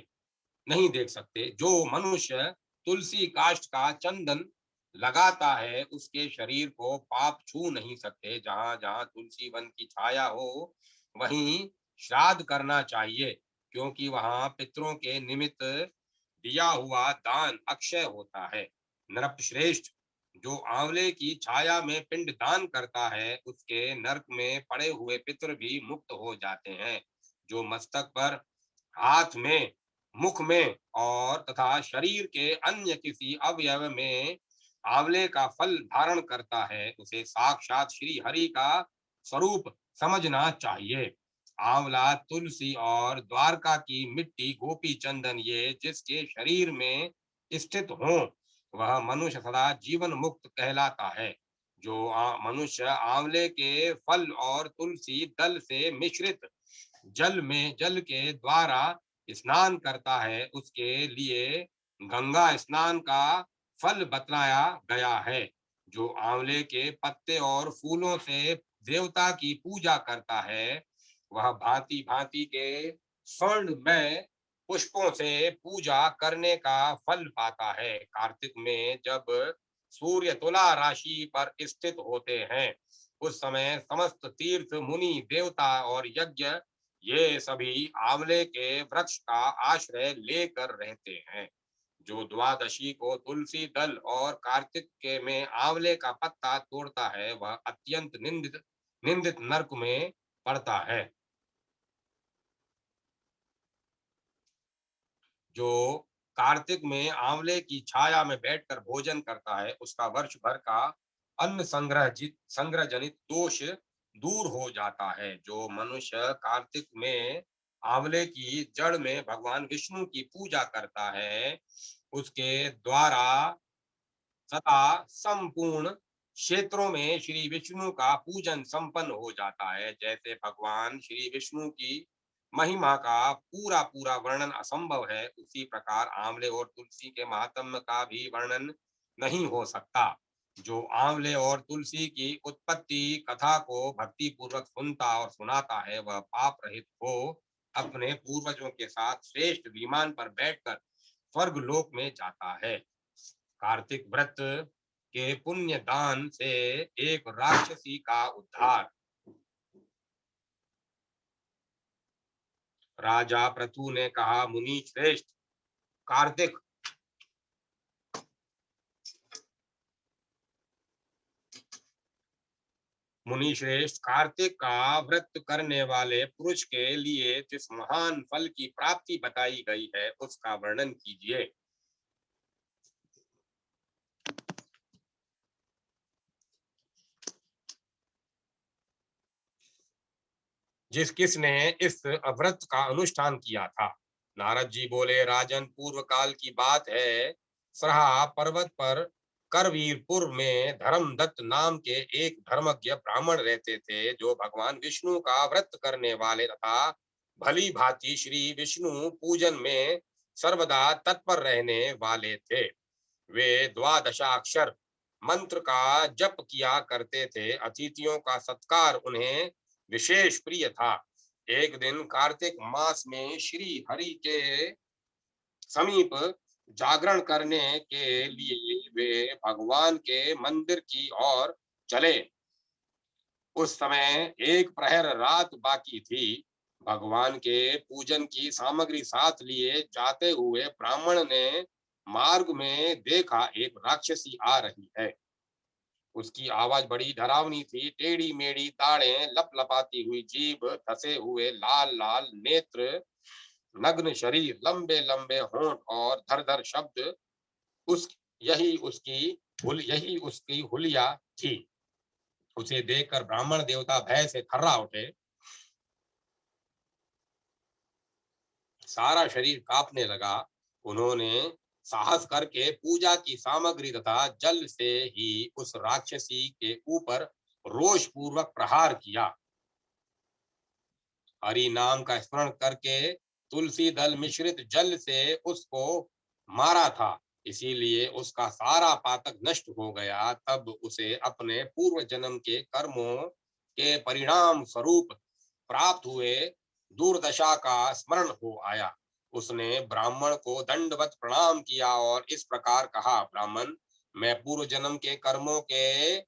नहीं देख सकते। जो मनुष्य तुलसी काष्ठ का चंदन लगाता है, उसके शरीर को पाप छू नहीं सकते। जहां जहां तुलसी वन की छाया हो, वहीं श्राद्ध करना चाहिए, क्योंकि वहां पितरों के निमित्त दिया हुआ दान अक्षय होता है। नरपश्रेष्ठ, जो आंवले की छाया में पिंड दान करता है, उसके नरक में पड़े हुए पितर भी मुक्त हो जाते हैं। जो मस्तक पर, हाथ में, मुख में और तथा शरीर के अन्य किसी अवयव में आंवले का फल धारण करता है, उसे साक्षात श्री हरि का स्वरूप समझना चाहिए। आंवला, तुलसी और द्वारका की मिट्टी, गोपी चंदन, ये जिसके शरीर में स्थित हो, वह मनुष्य सदा जीवन मुक्त कहलाता है। जो मनुष्य आंवले के फल और तुलसी दल से मिश्रित जल के द्वारा स्नान करता है, उसके लिए गंगा स्नान का फल बतलाया गया है। जो आंवले के पत्ते और फूलों से देवता की पूजा करता है, वह भांति भांति के स्वर्ण में पुष्पों से पूजा करने का फल पाता है। कार्तिक में जब सूर्य तुला राशि पर स्थित होते हैं, उस समय समस्त तीर्थ, मुनि, देवता और यज्ञ, ये सभी आंवले के वृक्ष का आश्रय लेकर रहते हैं। जो द्वादशी को तुलसी दल और कार्तिक के में आंवले का पत्ता तोड़ता है, वह अत्यंत निंदित नरक में पड़ता है। जो कार्तिक में आंवले की छाया में बैठकर भोजन करता है, उसका वर्ष भर का अन्न संग्रह जनित दोष दूर हो जाता है। जो मनुष्य कार्तिक में आंवले की जड़ में भगवान विष्णु की पूजा करता है, उसके द्वारा सदा संपूर्ण क्षेत्रों में श्री विष्णु का पूजन संपन्न हो जाता है। जैसे भगवान श्री विष्णु की महिमा का पूरा पूरा वर्णन असंभव है, उसी प्रकार आंवले और तुलसी के महात्म्य का भी वर्णन नहीं हो सकता। जो आंवले और तुलसी की उत्पत्ति कथा को भक्ति पूर्वक सुनता और सुनाता है, वह पाप रहित हो अपने पूर्वजों के साथ श्रेष्ठ विमान पर बैठकर स्वर्ग लोक में जाता है। कार्तिक व्रत के पुण्य दान से एक राक्षसी का उद्धार। राजा पृथु ने कहा, मुनि श्रेष्ठ, कार्तिक मुनि श्रेष्ठ, कार्तिक का व्रत करने वाले पुरुष के लिए जिस महान फल की प्राप्ति बताई गई है उसका वर्णन कीजिए। किसने इस व्रत का अनुष्ठान किया था? नारद जी बोले, राजन, पूर्व काल की बात है। सरहा पर्वत पर करवीरपुर में धर्मदत्त नाम के एक धर्मज्ञ ब्राह्मण रहते थे, जो भगवान विष्णु का व्रत करने वाले तथा भली भांति श्री विष्णु पूजन में सर्वदा तत्पर रहने वाले थे। वे द्वादशाक्षर मंत्र का जप किया करते थे। अतिथियों का सत्कार उन्हें विशेष प्रिय था। एक दिन कार्तिक मास में श्री हरि के समीप जागरण करने के लिए वे भगवान के मंदिर की ओर चले। उस समय एक प्रहर रात बाकी थी। भगवान के पूजन की सामग्री साथ लिए जाते हुए ब्राह्मण ने मार्ग में देखा, एक राक्षसी आ रही है। उसकी आवाज बड़ी डरावनी थी। टेढ़ी मेढ़ी दाढ़ें, लपलपाती हुई जीभ, धसे हुए लाल लाल नेत्र, नग्न शरीर, लंबे लंबे होंठ और धर धर शब्द, उस यही उसकी हुलिया थी। उसे देखकर ब्राह्मण देवता भय से थर्रा उठे। सारा शरीर कांपने लगा। उन्होंने साहस करके पूजा की सामग्री तथा जल से ही उस राक्षसी के ऊपर रोष पूर्वक प्रहार किया। हरि नाम का स्मरण करके तुलसी दल मिश्रित जल से उसको मारा था, इसीलिए उसका सारा पातक नष्ट हो गया। तब उसे अपने पूर्व जन्म के कर्मों के परिणाम स्वरूप प्राप्त हुए दुर्दशा का स्मरण हो आया। उसने ब्राह्मण को दंडवत प्रणाम किया और इस प्रकार कहा, ब्राह्मण, मैं पूर्व जन्म के कर्मों के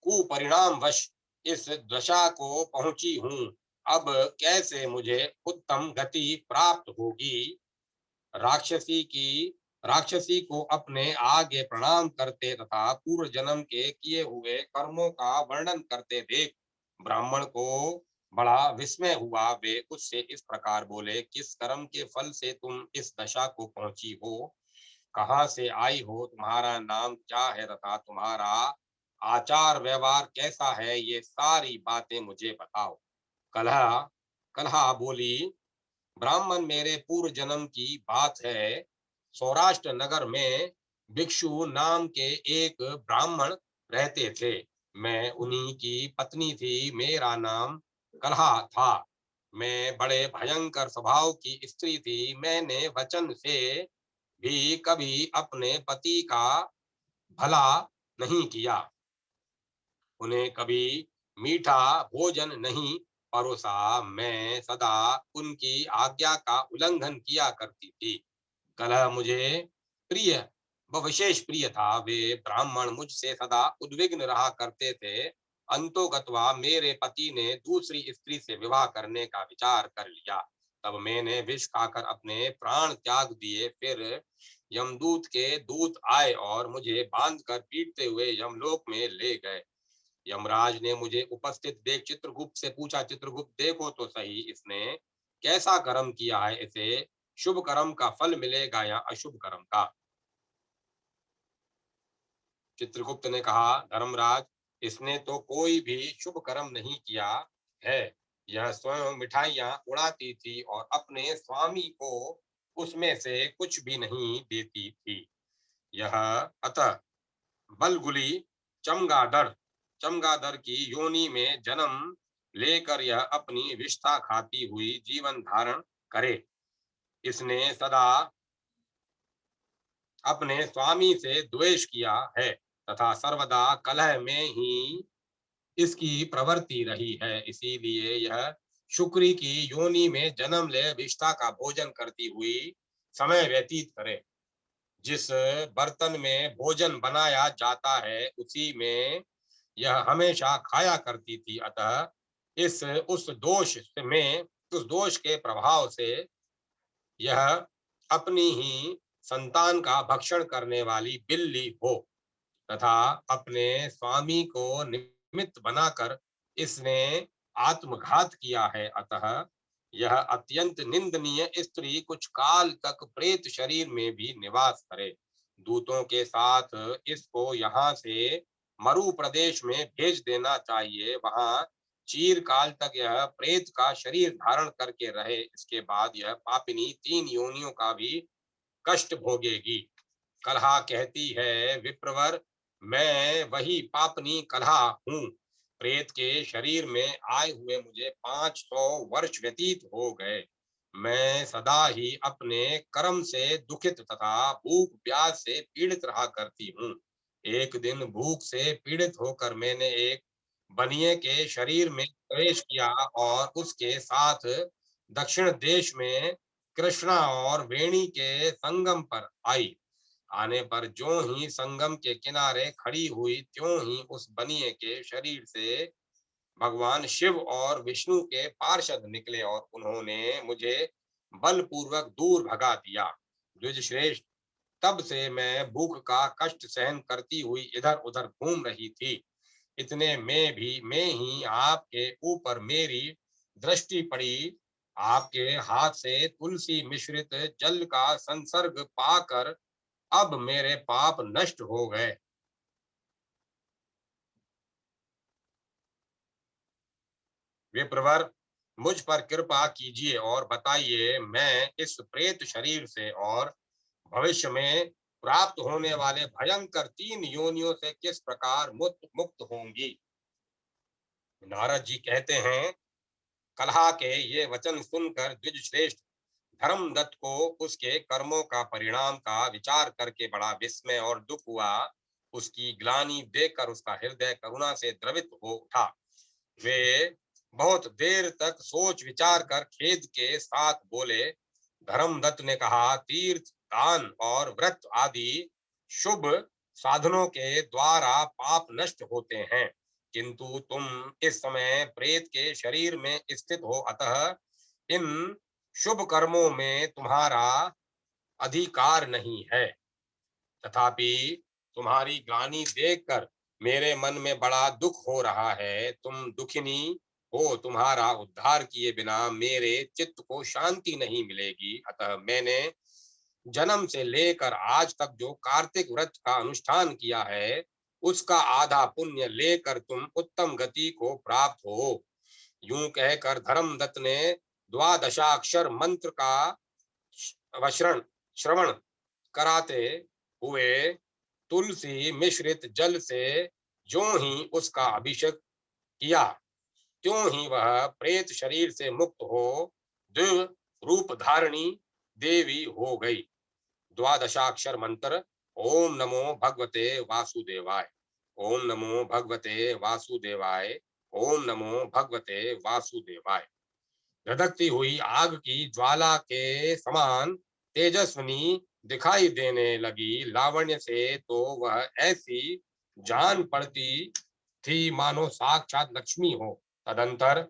कुपरिणाम वश इस दशा को पहुंची हूँ। अब कैसे मुझे उत्तम गति प्राप्त होगी? राक्षसी को अपने आगे प्रणाम करते तथा पूर्व जन्म के किए हुए कर्मों का वर्णन करते देख ब्राह्मण को बड़ा विस्मय हुआ। वे उससे इस प्रकार बोले, किस कर्म के फल से तुम इस दशा को पहुंची हो? कहाँ से आई हो? तुम्हारा नाम क्या है तथा तुम्हारा आचार व्यवहार कैसा है? ये सारी बातें मुझे बताओ। कलहा कलहा बोली, ब्राह्मण, मेरे पूर्व जन्म की बात है। सौराष्ट्र नगर में भिक्षु नाम के एक ब्राह्मण रहते थे। मैं उन्हीं की पत्नी थी। मेरा नाम कलहा था। मैं बड़े भयंकर स्वभाव की स्त्री थी। मैंने वचन से भी कभी अपने पति का भला नहीं किया। उन्हें कभी मीठा भोजन नहीं परोसा। मैं सदा उनकी आज्ञा का उल्लंघन किया करती थी। कलह मुझे प्रिय व विशेष प्रिय था। वे ब्राह्मण मुझसे सदा उद्विग्न रहा करते थे। अंतोगत्वा मेरे पति ने दूसरी स्त्री से विवाह करने का विचार कर लिया। तब मैंने विष खाकर अपने प्राण त्याग दिए। फिर यमदूत के दूत आए और मुझे बांधकर पीटते हुए यमलोक में ले गए। यमराज ने मुझे उपस्थित देख चित्रगुप्त से पूछा, चित्रगुप्त, देखो तो सही, इसने कैसा कर्म किया है? इसे शुभ कर्म का फल मिलेगा या अशुभ कर्म का? चित्रगुप्त ने कहा, धर्मराज, इसने तो कोई भी शुभ कर्म नहीं किया है। यह स्वयं मिठाइयां उड़ाती थी और अपने स्वामी को उसमें से कुछ भी नहीं देती थी। यह अतः बलगुली चमगादड़ चमगादड़ की योनि में जन्म लेकर यह अपनी विष्ठा खाती हुई जीवन धारण करे। इसने सदा अपने स्वामी से द्वेष किया है तथा सर्वदा कलह में ही इसकी प्रवृत्ति रही है। इसीलिए यह शुक्री की योनि में जन्म ले विष्ठा का भोजन करती हुई समय व्यतीत करे। जिस बर्तन में भोजन बनाया जाता है उसी में यह हमेशा खाया करती थी। अतः इस उस दोष के प्रभाव से यह अपनी ही संतान का भक्षण करने वाली बिल्ली हो तथा अपने स्वामी को निमित्त बनाकर इसने आत्मघात किया है। अतः यह अत्यंत निंदनीय स्त्री कुछ काल तक प्रेत शरीर में भी निवास करे। दूतों के साथ इसको यहाँ से मरु प्रदेश में भेज देना चाहिए। वहां चीरकाल तक यह प्रेत का शरीर धारण करके रहे। इसके बाद यह पापिनी 3 योनियों का भी कष्ट भोगेगी। कलहा कहती है, विप्रवर, मैं वही पापनी कलहा हूँ। प्रेत के शरीर में आए हुए मुझे 500 वर्ष व्यतीत हो गए। मैं सदा ही अपने कर्म से दुखित तथा भूख प्यास से पीड़ित रहा करती हूँ। एक दिन भूख से पीड़ित होकर मैंने एक बनिए के शरीर में प्रवेश किया और उसके साथ दक्षिण देश में कृष्णा और वेणी के संगम पर आई। आने पर ज्यों ही संगम के किनारे खड़ी हुई त्यों ही उस बनिए के शरीर से भगवान शिव और विष्णु के पार्षद निकले और उन्होंने मुझे बलपूर्वक दूर भगा दिया। द्विज श्रेष्ठ, तब से मैं भूख का कष्ट सहन करती हुई इधर उधर घूम रही थी। इतने में भी मैं ही आपके ऊपर मेरी दृष्टि पड़ी। आपके हाथ से तुलसी मिश्रित जल का संसर्ग पाकर अब मेरे पाप नष्ट हो गए। विप्रवर, मुझ पर कृपा कीजिए और बताइए, मैं इस प्रेत शरीर से और भविष्य में प्राप्त होने वाले भयंकर 3 योनियों से किस प्रकार मुक्त होंगी। नारद जी कहते हैं, कलहा के ये वचन सुनकर द्विज श्रेष्ठ धर्मदत्त को उसके कर्मों का परिणाम का विचार करके बड़ा विस्मय और दुख हुआ। उसकी ग्लानि देखकर उसका हृदय करुणा से द्रवित हो उठा। वे बहुत देर तक सोच विचार कर खेद के साथ बोले। धर्मदत्त ने कहा, तीर्थ, दान और व्रत आदि शुभ साधनों के द्वारा पाप नष्ट होते हैं, किंतु तुम इस समय प्रेत के शरीर में स्थित हो। अतः इन शुभ कर्मों में तुम्हारा अधिकार नहीं है। तथापि तुम्हारी ग्लानि देखकर मेरे मन में बड़ा दुख हो रहा है। तुम दुखिनी हो, तुम्हारा उद्धार किए बिना मेरे चित्त को शांति नहीं मिलेगी। अतः मैंने जन्म से लेकर आज तक जो कार्तिक व्रत का अनुष्ठान किया है उसका आधा पुण्य लेकर तुम उत्तम गति को प्राप्त हो। यूं कहकर धर्मदत्त ने द्वादशाक्षर मंत्र का वश्रण श्रवण कराते हुए तुलसी मिश्रित जल से जो ही उसका अभिषेक किया त्यों ही वह प्रेत शरीर से मुक्त हो दिव्य रूप धारणी देवी हो गई। द्वादशाक्षर मंत्र। ओम नमो भगवते वासुदेवाय। ओम नमो भगवते वासुदेवाय। ओम नमो भगवते वासुदेवाय। धधकती हुई आग की ज्वाला के समान तेजस्विनी दिखाई देने लगी। लावण्य से तो वह ऐसी जान पड़ती थी मानो साक्षात लक्ष्मी हो। तदंतर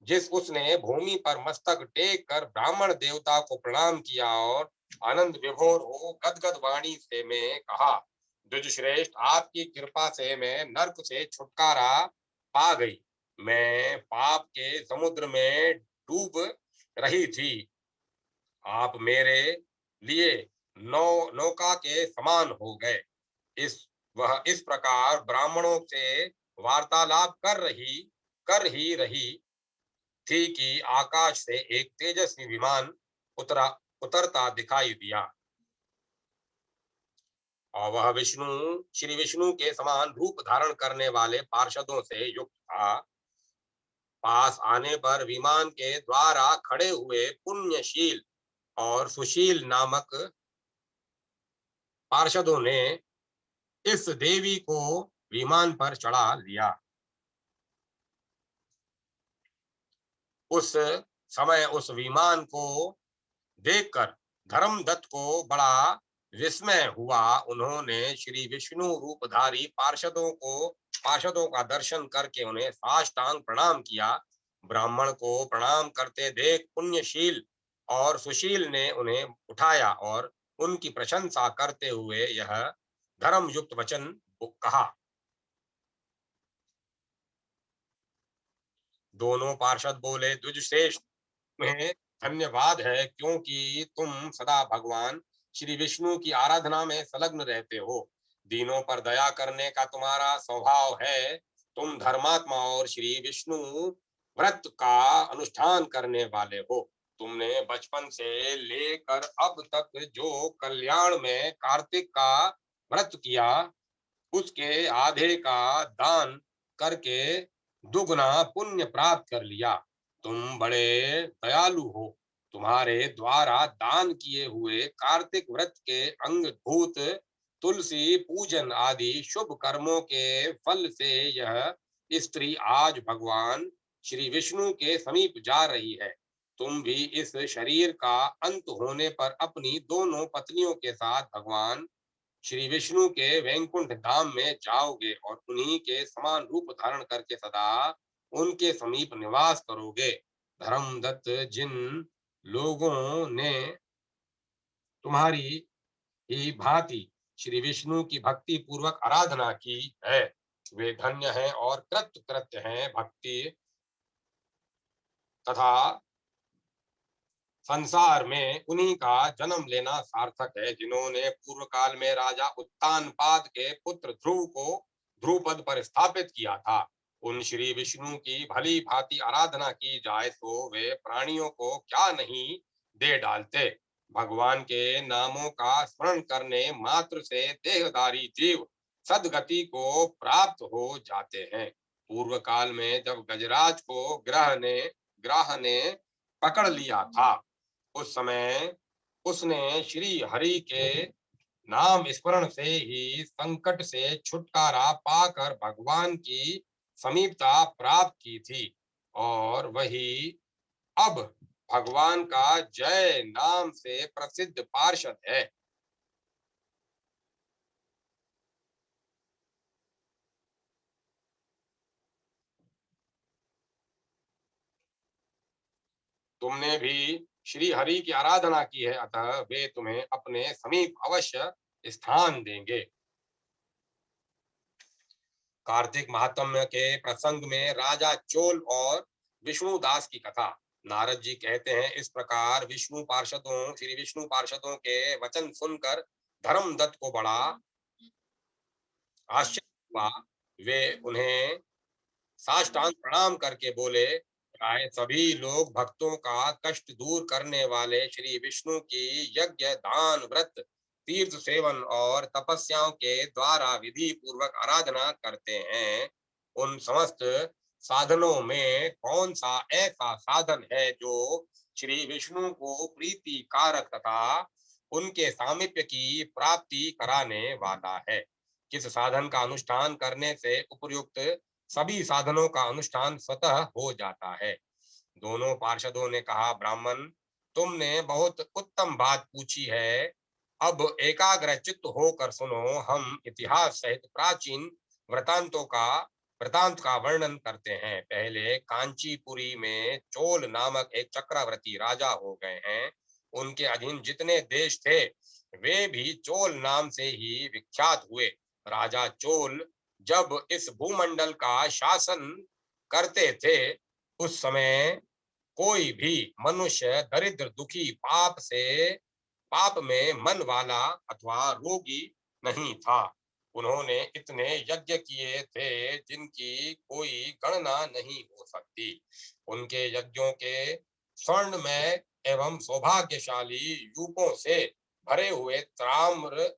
जिस उसने भूमि पर मस्तक टेक कर ब्राह्मण देवता को प्रणाम किया और आनंद विभोर हो गदगद वाणी से मैं कहा, द्विज श्रेष्ठ, आपकी कृपा से मैं नर्क से छुटकारा पा गई। मैं पाप के समुद्र में डूब रही थी। आप मेरे लिए नौका के समान हो गए। इस प्रकार ब्राह्मणों से वार्तालाप कर ही रही थी कि आकाश से एक तेजस्वी विमान उतरता दिखाई दिया और वह श्री विष्णु के समान रूप धारण करने वाले पार्षदों से युक्त था। पास आने पर विमान के द्वारा खड़े हुए पुण्यशील और सुशील नामक पार्षदों ने इस देवी को विमान पर चढ़ा लिया। उस समय उस विमान को देखकर धर्मदत्त को बड़ा विस्मय हुआ। उन्होंने श्री विष्णु रूपधारी पार्षदों का दर्शन करके उन्हें साष्टांग प्रणाम किया। ब्राह्मण को प्रणाम करते देख पुण्यशील और सुशील ने उन्हें उठाया और उनकी प्रशंसा करते हुए यह धर्म युक्त वचन कहा। दोनों पार्षद बोले, द्विज श्रेष्ठ, तुम्हें धन्यवाद है, क्योंकि तुम सदा भगवान श्री विष्णु की आराधना में संलग्न रहते हो। दीनों पर दया करने का तुम्हारा स्वभाव है। तुम धर्मात्मा और श्री विष्णु व्रत का अनुष्ठान करने वाले हो। तुमने बचपन से लेकर अब तक जो कल्याण में कार्तिक का व्रत किया, उसके आधे का दान करके दुगना पुण्य प्राप्त कर लिया। तुम बड़े दयालु हो। तुम्हारे द्वारा दान किए हुए कार्तिक व्रत के अंगभूत तुलसी पूजन आदि शुभ कर्मों के फल से यह स्त्री आज भगवान श्री विष्णु के समीप जा रही है। तुम भी इस शरीर का अंत होने पर अपनी दोनों पत्नियों के साथ भगवान श्री विष्णु के वैकुंठ धाम में जाओगे और उन्हीं के समान रूप धारण करके सदा उनके समीप निवास करोगे। धर्मदत्त, जिन लोगों ने तुम्हारी ही भांति श्री विष्णु की भक्ति पूर्वक आराधना की है, वे धन्य हैं और कृत्य हैं। भक्ति तथा संसार में उन्हीं का जन्म लेना सार्थक है, जिन्होंने पूर्व काल में राजा उत्तानपाद के पुत्र ध्रुव को ध्रुपद पर स्थापित किया था। उन श्री विष्णु की भली भांति आराधना की जाए तो वे प्राणियों को क्या नहीं दे डालते। भगवान के नामों का स्मरण करने मात्र से देहधारी जीव सदगति को प्राप्त हो जाते हैं। पूर्व काल में जब गजराज को ग्रह ने पकड़ लिया था, उस समय उसने श्री हरि के नाम स्मरण से ही संकट से छुटकारा पाकर भगवान की समीपता प्राप्त की थी, और वही अब भगवान का जय नाम से प्रसिद्ध पार्षद है। तुमने भी श्री हरि की आराधना की है, अतः वे तुम्हें अपने समीप अवश्य स्थान देंगे। कार्तिक महात्म्य के प्रसंग में राजा चोल और विष्णुदास की कथा। नारद जी कहते हैं, इस प्रकार श्री विष्णु पार्षदों के वचन सुनकर धर्मदत्त को बड़ा आश्चर्य हुआ। वे उन्हें साष्टांग प्रणाम करके बोले, प्राय सभी लोग भक्तों का कष्ट दूर करने वाले श्री विष्णु की यज्ञ, दान, व्रत, तीर्थ सेवन और तपस्याओं के द्वारा विधि पूर्वक आराधना करते हैं। उन समस्त साधनों में कौन सा ऐसा साधन है जो श्री विष्णु को प्रीति कारक तथा उनके सामीप्य की प्राप्ति कराने वाला है? किस साधन का अनुष्ठान करने से उपयुक्त सभी साधनों का अनुष्ठान स्वतः हो जाता है? दोनों पार्षदों ने कहा, ब्राह्मण, तुमने बहुत उत्तम बात पूछी है। अब एकाग्र चित्त होकर सुनो। हम इतिहास सहित प्राचीन वृतांतों का वृतांत का वर्णन करते हैं। पहले कांचीपुरी में चोल नामक एक चक्रवर्ती राजा हो गए हैं। उनके अधीन जितने देश थे वे भी चोल नाम से ही विख्यात हुए। राजा चोल जब इस भूमंडल का शासन करते थे, उस समय कोई भी मनुष्य दरिद्र, दुखी, पाप में मन वाला अथवा रोगी नहीं था। उन्होंने इतने यज्ञ किए थे जिनकी कोई गणना नहीं हो सकती। उनके यज्ञों के स्वर्णमय एवं सौभाग्यशाली यूपों से भरे हुए ताम्र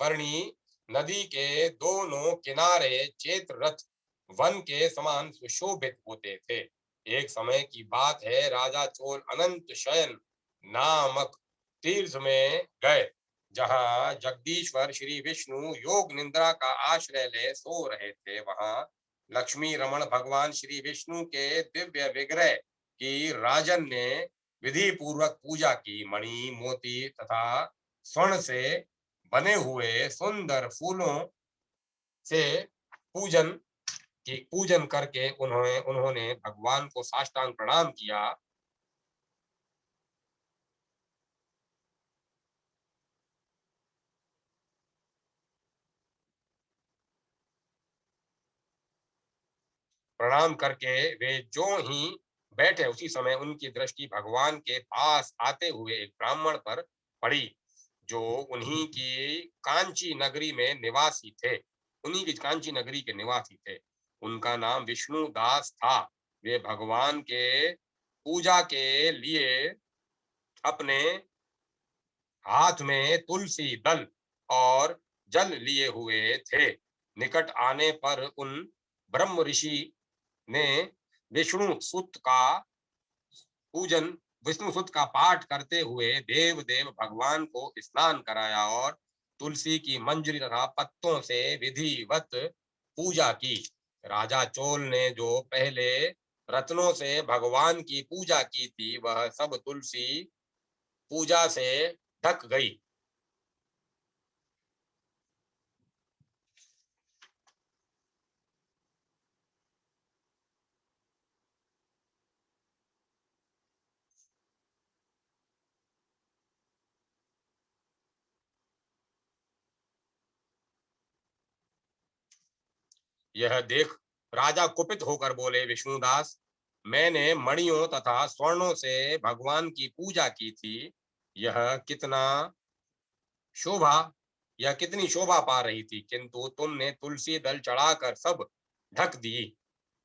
वर्णी नदी के दोनों किनारे चैत्र रथ वन के समान सुशोभित होते थे। एक समय की बात है, राजा चोल अनंत शयन नामक तीर्थ में गए, जहाँ जगदीश्वर श्री विष्णु योग निद्रा का आश्रय ले सो रहे थे। वहां लक्ष्मी रमण भगवान श्री विष्णु के दिव्य विग्रह कि राजन ने विधि पूर्वक पूजा की। मणि, मोती तथा स्वर्ण से बने हुए सुंदर फूलों से पूजन पूजन करके उन्होंने उन्होंने भगवान को साष्टांग प्रणाम किया। प्रणाम करके वे जो ही बैठे, उसी समय उनकी दृष्टि भगवान के पास आते हुए एक ब्राह्मण पर पड़ी, जो उन्हीं की कांची नगरी में निवासी थे। उन्हीं की कांची नगरी के निवासी थे। उनका नाम विष्णु दास था। वे भगवान के पूजा के लिए अपने हाथ में तुलसी दल और जल लिए हुए थे। निकट आने पर उन ब्रह्म ऋषि ने विष्णु सुत का पूजन विष्णु सुत का पाठ करते हुए देव देव भगवान को स्नान कराया और तुलसी की मंजरी तथा पत्तों से विधिवत पूजा की। राजा चोल ने जो पहले रत्नों से भगवान की पूजा की थी, वह सब तुलसी पूजा से ढक गई। यह देख राजा कुपित होकर बोले, विष्णुदास, मैंने मणियों तथा स्वर्णों से भगवान की पूजा की थी। यह कितना शोभा यह कितनी शोभा पा रही थी, किंतु तुमने तुलसी दल चढ़ाकर सब ढक दी।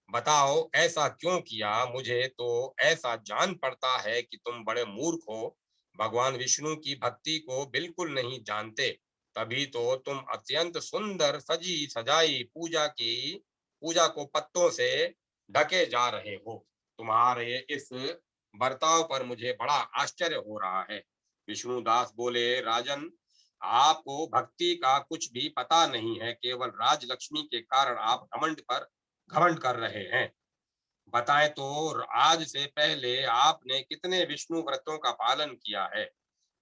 बताओ ऐसा क्यों किया? मुझे तो ऐसा जान पड़ता है कि तुम बड़े मूर्ख हो, भगवान विष्णु की भक्ति को बिल्कुल नहीं जानते। तभी तो तुम अत्यंत सुंदर सजी सजाई पूजा को पत्तों से ढके जा रहे हो। तुम्हारे इस बर्ताव पर मुझे बड़ा आश्चर्य हो रहा है। विष्णुदास बोले, राजन, आपको भक्ति का कुछ भी पता नहीं है। केवल राजलक्ष्मी के कारण आप घमंड कर रहे हैं। बताएं तो, आज से पहले आपने कितने विष्णु व्रतों का पालन किया है?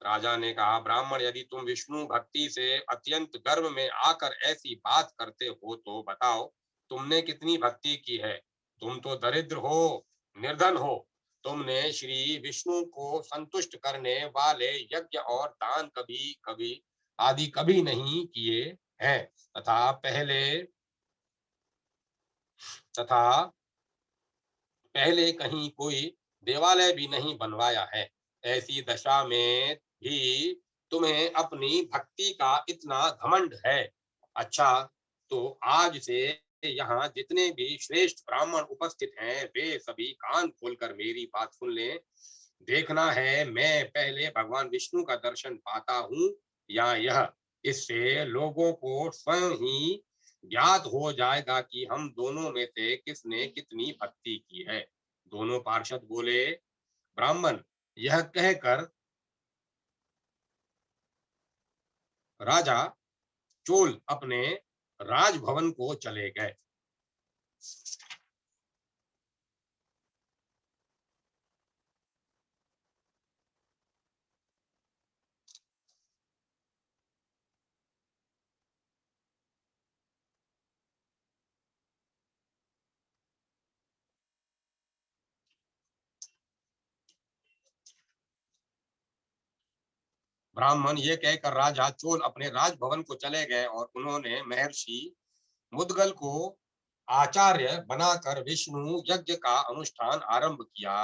राजा ने कहा, ब्राह्मण, यदि तुम विष्णु भक्ति से अत्यंत गर्व में आकर ऐसी बात करते हो तो बताओ, तुमने कितनी भक्ति की है? तुम तो दरिद्र हो, निर्धन हो। तुमने श्री विष्णु को संतुष्ट करने वाले यज्ञ और दान कभी नहीं किए हैं, तथा पहले कहीं कोई देवालय भी नहीं बनवाया है। ऐसी दशा में भी तुम्हें अपनी भक्ति का इतना घमंड है। अच्छा, तो आज से यहाँ जितने भी श्रेष्ठ ब्राह्मण उपस्थित हैं, वे सभी कान खोलकर मेरी बात सुन लें। देखना है मैं पहले भगवान विष्णु का दर्शन पाता हूँ या यह। इससे लोगों को स्वयं ही ज्ञात हो जाएगा कि हम दोनों में से किसने कितनी भक्ति की है। दोनों पार्षद बोले, ब्राह्मण, यह कहकर राजा चोल अपने राजभवन को चले गए। ब्राह्मण ये कहकर राजा चोल अपने राजभवन को चले गए और उन्होंने महर्षि मुद्गल को आचार्य बनाकर विष्णु यज्ञ का अनुष्ठान आरंभ किया।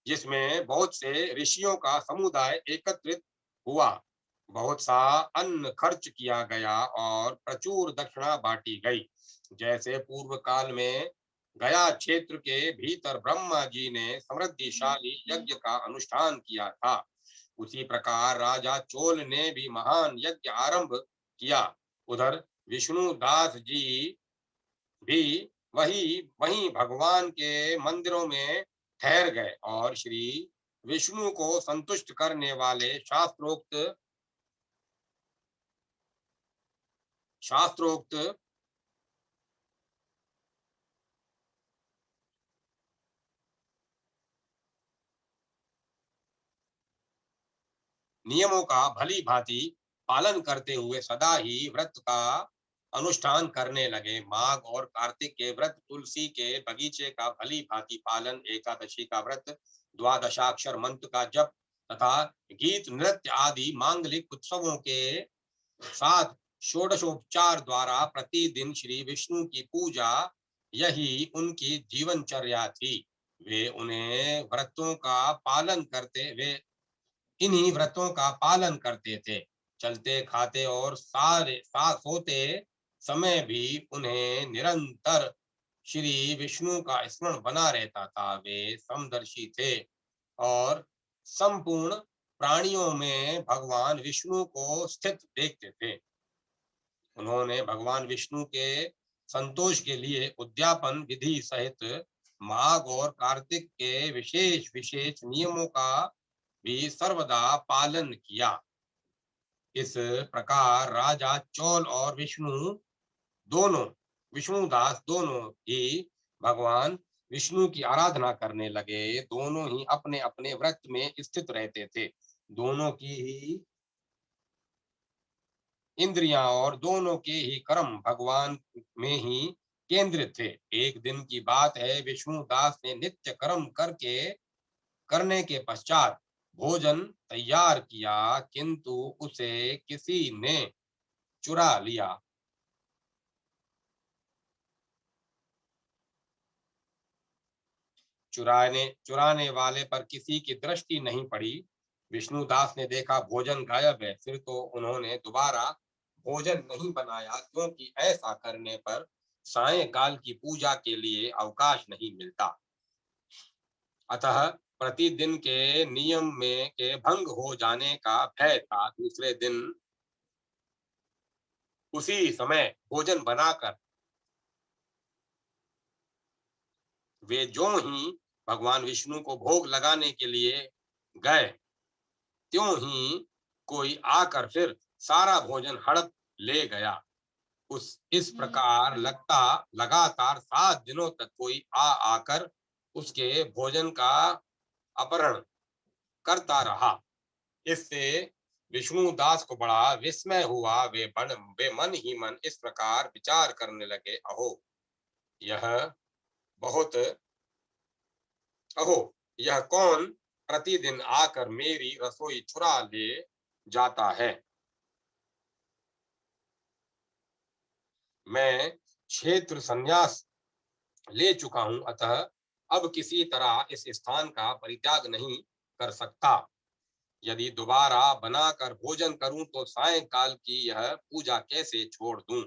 जिसमें बहुत से ऋषियों का समुदाय एकत्रित हुआ। बहुत सा अन्न खर्च किया गया और प्रचुर दक्षिणा बांटी गई। जैसे पूर्व काल में गया क्षेत्र के भीतर ब्रह्मा जी ने समृद्धिशाली यज्ञ का अनुष्ठान किया था, उसी प्रकार राजा चोल ने भी महान यज्ञ आरंभ किया। उधर विष्णु दास जी भी वही वहीं भगवान के मंदिरों में ठहर गए और श्री विष्णु को संतुष्ट करने वाले शास्त्रोक्त शास्त्रोक्त नियमों का भली भांति पालन करते हुए सदा ही व्रत का अनुष्ठान करने लगे। माघ और कार्तिक के व्रत, तुलसी के बगीचे का भली भांति पालन, एकादशी का व्रत, द्वादशाक्षर मंत्र का जप तथा गीत नृत्य आदि मांगलिक उत्सवों के साथ षोडशोपचार द्वारा प्रतिदिन श्री विष्णु की पूजा, यही उनकी जीवनचर्या थी। वे उन्हें व्रतों का पालन करते वे इन्हीं व्रतों का पालन करते थे। चलते खाते और सारे साथ सोते समय भी उन्हें निरंतर श्री विष्णु का स्मरण बना रहता था। वे समदर्शी थे और संपूर्ण प्राणियों में भगवान विष्णु को स्थित देखते थे। उन्होंने भगवान विष्णु के संतोष के लिए उद्यापन विधि सहित माघ और कार्तिक के विशेष विशेष नियमों का भी सर्वदा पालन किया। इस प्रकार राजा चौल और दोनों विष्णुदास दोनों ही भगवान विष्णु की आराधना करने लगे। दोनों ही अपने अपने व्रत में स्थित रहते थे। दोनों की ही इंद्रियां और दोनों के ही कर्म भगवान में ही केंद्रित थे। एक दिन की बात है, विष्णुदास ने नित्य कर्म करने के पश्चात भोजन तैयार किया, किंतु उसे किसी ने चुरा लिया। चुराने वाले पर किसी की दृष्टि नहीं पड़ी। विष्णुदास ने देखा भोजन गायब है। फिर तो उन्होंने दोबारा भोजन नहीं बनाया, क्योंकि ऐसा करने पर सायंकाल की पूजा के लिए अवकाश नहीं मिलता। अतः प्रतिदिन के नियम में के भंग हो जाने का भय था। दूसरे दिन उसी समय भोजन बनाकर वे ज्यों ही भगवान विष्णु को भोग लगाने के लिए गए, त्यों ही कोई आकर फिर सारा भोजन हड़प ले गया। इस प्रकार लगातार 7 दिनों तक कोई आकर उसके भोजन का अपहरण करता रहा। इससे विष्णुदास को बड़ा विस्मय हुआ। वे मन ही मन इस प्रकार विचार करने लगे, यह बहुत अहो यह कौन प्रतिदिन आकर मेरी रसोई चुरा ले जाता है। मैं क्षेत्र संन्यास ले चुका हूं, अतः अब किसी तरह इस स्थान का परित्याग नहीं कर सकता। यदि दोबारा बनाकर भोजन करूं तो सायंकाल की यह पूजा कैसे छोड़ दूं।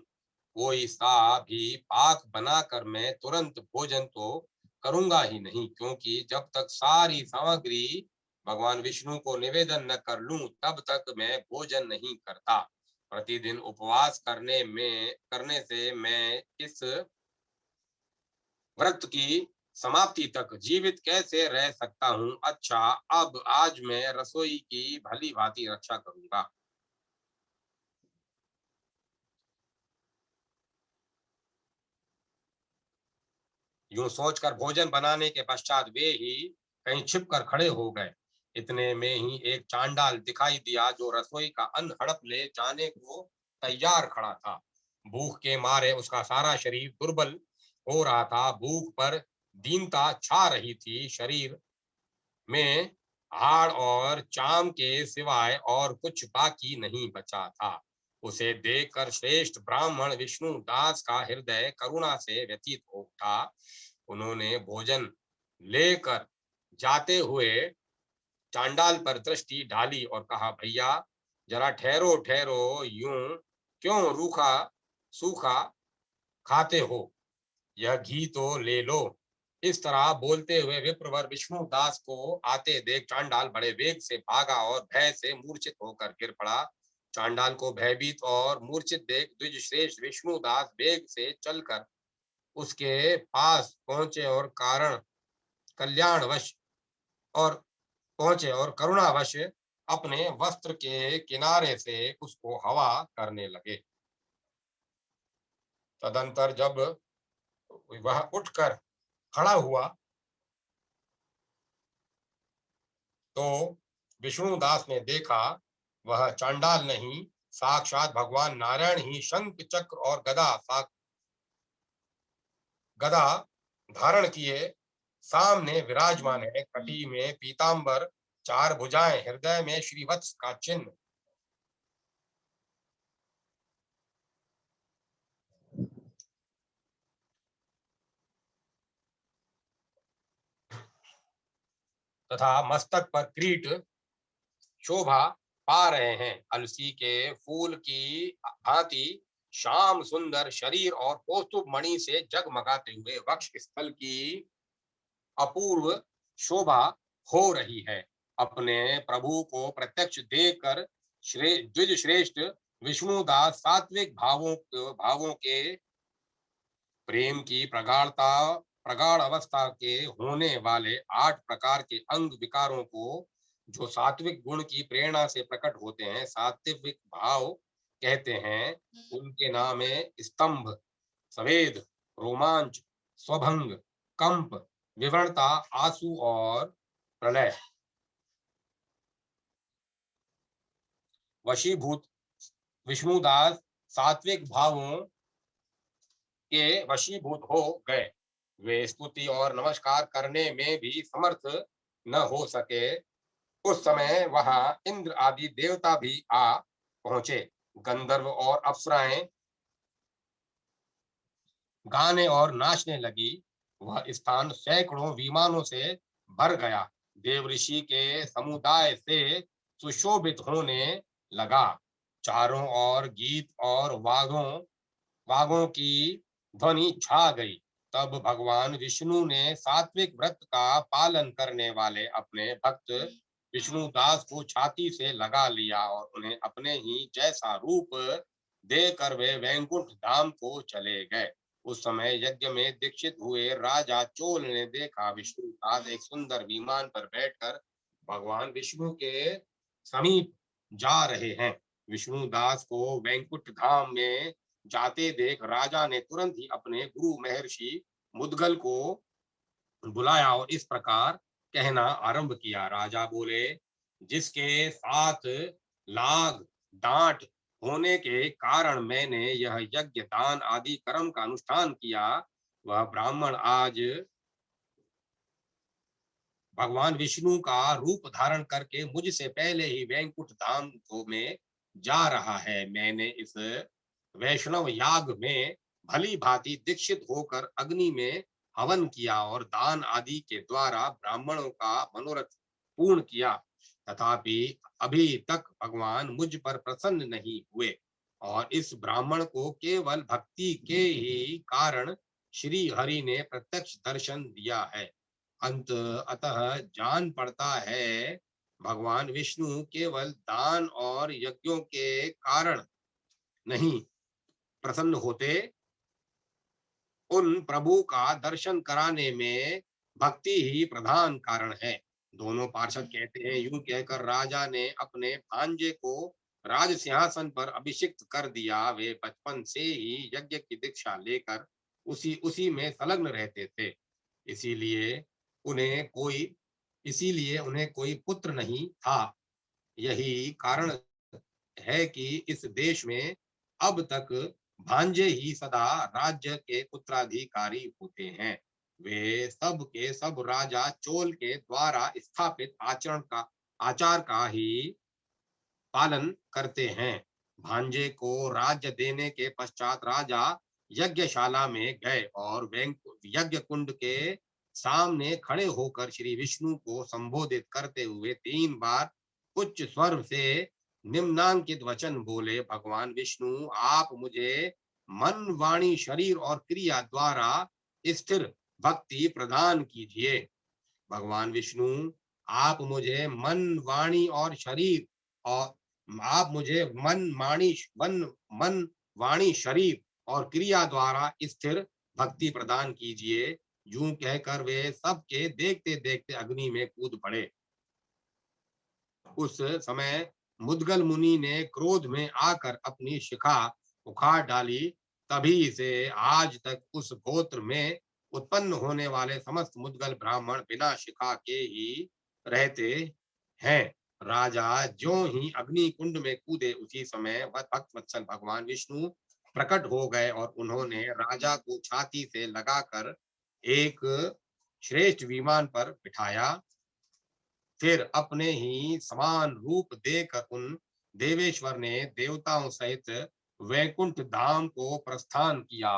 कोई सा भी पाक बनाकर मैं तुरंत भोजन तो करूंगा ही नहीं, क्योंकि जब तक सारी सामग्री भगवान विष्णु को निवेदन न कर लूं तब तक मैं भोजन नहीं करता। प्रतिदिन उपवास करने से मैं इस व्रत की समाप्ति तक जीवित कैसे रह सकता हूं। अच्छा, अब आज मैं रसोई की भली भांति रक्षा करूंगा। यूं सोचकर भोजन बनाने के पश्चात वे ही कहीं छिप कर खड़े हो गए। इतने में ही एक चांडाल दिखाई दिया, जो रसोई का अन्न हड़प ले जाने को तैयार खड़ा था। भूख के मारे उसका सारा शरीर दुर्बल हो रहा था। भूख पर दीनता छा रही थी। शरीर में हाड़ और चाम के सिवाय और कुछ बाकी नहीं बचा था। उसे देखकर श्रेष्ठ ब्राह्मण विष्णु दास का हृदय करुणा से व्यतीत हो उठा। उन्होंने भोजन लेकर जाते हुए चांडाल पर दृष्टि डाली और कहा, भैया जरा ठहरो ठहरो, यूं क्यों रूखा सूखा खाते हो, यह घी तो ले लो। इस तरह बोलते हुए विप्रवर विष्णुदास को आते देख चांडाल बड़े वेग से भागा और भय से मूर्छित होकर गिर पड़ा। चांडाल को भयभीत और मूर्छित देख द्विज श्रेष्ठ विष्णुदास वेग से चलकर उसके पास कल्याणवश और पहुंचे और करुणावश अपने वस्त्र के किनारे से उसको हवा करने लगे। तदंतर जब वह उठकर खड़ा हुआ तो विष्णुदास ने देखा वह चांडाल नहीं, साक्षात भगवान नारायण ही शंख चक्र और गदा धारण किए सामने विराजमान है। कटी में पीतांबर, चार भुजाएं, हृदय में श्रीवत्स का चिन्ह। तथा मस्तक पर किरीट शोभा पा रहे हैं। अलसी के फूल की भांति श्याम सुंदर शरीर और कौस्तुभ मणि से जगमगाते हुए वक्ष स्थल की अपूर्व शोभा हो रही है। अपने प्रभु को प्रत्यक्ष देखकर द्विज श्रेष्ठ विष्णुदास सात्विक भावों के प्रेम की प्रगाढ़ अवस्था के होने वाले 8 प्रकार के अंग विकारों को, जो सात्विक गुण की प्रेरणा से प्रकट होते हैं, सात्विक भाव कहते हैं। उनके नाम है स्तंभ, सवेद, रोमांच, स्वभंग, कंप, विवरता, आंसू और प्रलय। वशीभूत विष्णुदास सात्विक भावों के वशीभूत हो गए। वे स्तुति और नमस्कार करने में भी समर्थ न हो सके। उस समय वहां इंद्र आदि देवता भी आ पहुंचे। गंधर्व और अप्सराएं गाने और नाचने लगी। वह स्थान सैकड़ों विमानों से भर गया। देव ऋषि के समुदाय से सुशोभित होने लगा। चारों ओर गीत और वागों की ध्वनि छा गई। तब भगवान विष्णु ने सात्विक व्रत का पालन करने वाले अपने भक्त विष्णुदास को छाती से लगा लिया और उन्हें अपने ही जैसा रूप देकर वे वैकुंठ धाम को चले गए। उस समय यज्ञ में दीक्षित हुए राजा चोल ने देखा विष्णुदास एक सुंदर विमान पर बैठकर भगवान विष्णु के समीप जा रहे हैं। विष्णुदास को वैकुंठ धाम में जाते देख राजा ने तुरंत ही अपने गुरु महर्षि मुद्गल को बुलाया और इस प्रकार कहना आरंभ किया। राजा बोले, जिसके साथ लाग डांट होने के कारण मैंने यह यज्ञ दान आदि कर्म का अनुष्ठान किया, वह ब्राह्मण आज भगवान विष्णु का रूप धारण करके मुझसे पहले ही वैकुंठ धाम को में जा रहा है। मैंने इस वैष्णव याग में भली भांति दीक्षित होकर अग्नि में हवन किया और दान आदि के द्वारा ब्राह्मणों का मनोरथ पूर्ण किया। तथापि अभी तक भगवान मुझ पर प्रसन्न नहीं हुए और इस ब्राह्मण को केवल भक्ति के ही कारण श्री हरि ने प्रत्यक्ष दर्शन दिया है। अतः जान पड़ता है भगवान विष्णु केवल दान और यज्ञों के कारण नहीं प्रसन्न होते, उन प्रभु का दर्शन कराने में भक्ति ही प्रधान कारण है। दोनों पार्षद कहते हैं, यूं कहकर राजा ने अपने भांजे को राज सिंहासन पर अभिषिक्त कर दिया। वे बचपन से ही यज्ञ की दीक्षा लेकर उसी उसी में संलग्न रहते थे। इसीलिए उन्हें कोई इसीलिए उन्हें कोई पुत्र नहीं था। यही कारण है कि इस देश में अब तक भांजे ही सदा राज्य के उत्तराधिकारी होते हैं। वे सब के सब राजा चोल के द्वारा स्थापित आचार का ही पालन करते हैं। भांजे को राज्य देने के पश्चात राजा यज्ञशाला में गए और यज्ञ कुंड के सामने खड़े होकर श्री विष्णु को संबोधित करते हुए 3 बार उच्च स्वर से निम्नांकित वचन बोले, भगवान विष्णु, आप मुझे मन वाणी शरीर और क्रिया द्वारा स्थिर भक्ति प्रदान कीजिए। भगवान विष्णु, आप मुझे मन वाणी और शरीर और आप मुझे मन वाणी शरीर और क्रिया द्वारा स्थिर भक्ति प्रदान कीजिए। यूं कहकर वे सबके देखते देखते अग्नि में कूद पड़े। उस समय मुद्गल मुनि ने क्रोध में आकर अपनी शिखा उखाड़ डाली तभी से आज तक उस गोत्र में उत्पन्न होने वाले समस्त मुद्गल ब्राह्मण बिना शिखा के ही रहते हैं। राजा ज्यों ही अग्नि कुंड में कूदे, उसी समय वह भक्त वत्सल भगवान विष्णु प्रकट हो गए और उन्होंने राजा को छाती से लगाकर एक श्रेष्ठ विमान पर बिठाया। फिर अपने ही समान रूप देकर उन देवेश्वर ने देवताओं सहित वैकुंठ धाम को प्रस्थान किया।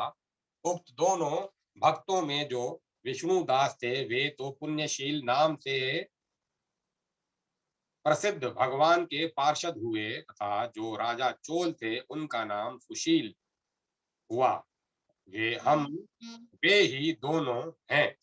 उक्त दोनों भक्तों में जो विष्णु दास थे, वे तो पुण्यशील नाम से प्रसिद्ध भगवान के पार्षद हुए, तथा जो राजा चोल थे उनका नाम सुशील हुआ। वे ही दोनों हैं।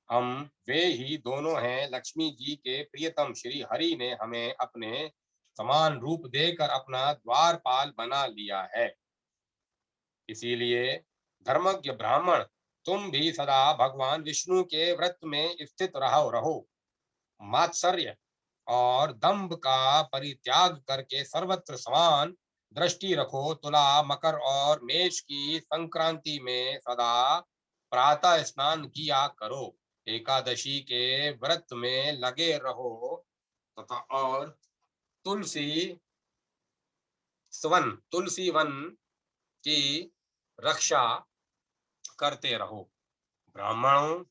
हम वे ही दोनों हैं। लक्ष्मी जी के प्रियतम श्री हरि ने हमें अपने समान रूप देकर अपना द्वारपाल बना लिया है। इसीलिए धर्मज्ञ ब्राह्मण, तुम भी सदा भगवान विष्णु के व्रत में स्थित रहो। मात्सर्य और दंभ का परित्याग करके सर्वत्र समान दृष्टि रखो। तुला, मकर और मेष की संक्रांति में सदा प्रातः स्नान किया करो। एकादशी के व्रत में लगे रहो तथा और तुलसी तुलसी वन की रक्षा करते रहो। ब्राह्मणों,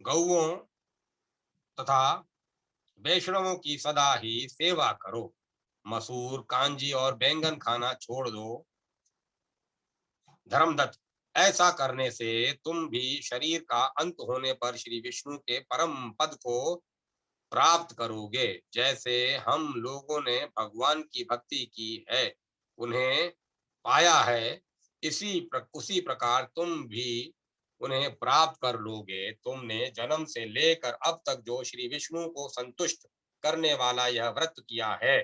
गौओं तथा वैष्णवों की सदा ही सेवा करो। मसूर, कांजी और बैंगन खाना छोड़ दो। धर्मदत्त, ऐसा करने से तुम भी शरीर का अंत होने पर श्री विष्णु के परम पद को प्राप्त करोगे। जैसे हम लोगों ने भगवान की भक्ति की है, उन्हें पाया है, उसी प्रकार तुम भी उन्हें प्राप्त कर लोगे। तुमने जन्म से लेकर अब तक जो श्री विष्णु को संतुष्ट करने वाला यह व्रत किया है,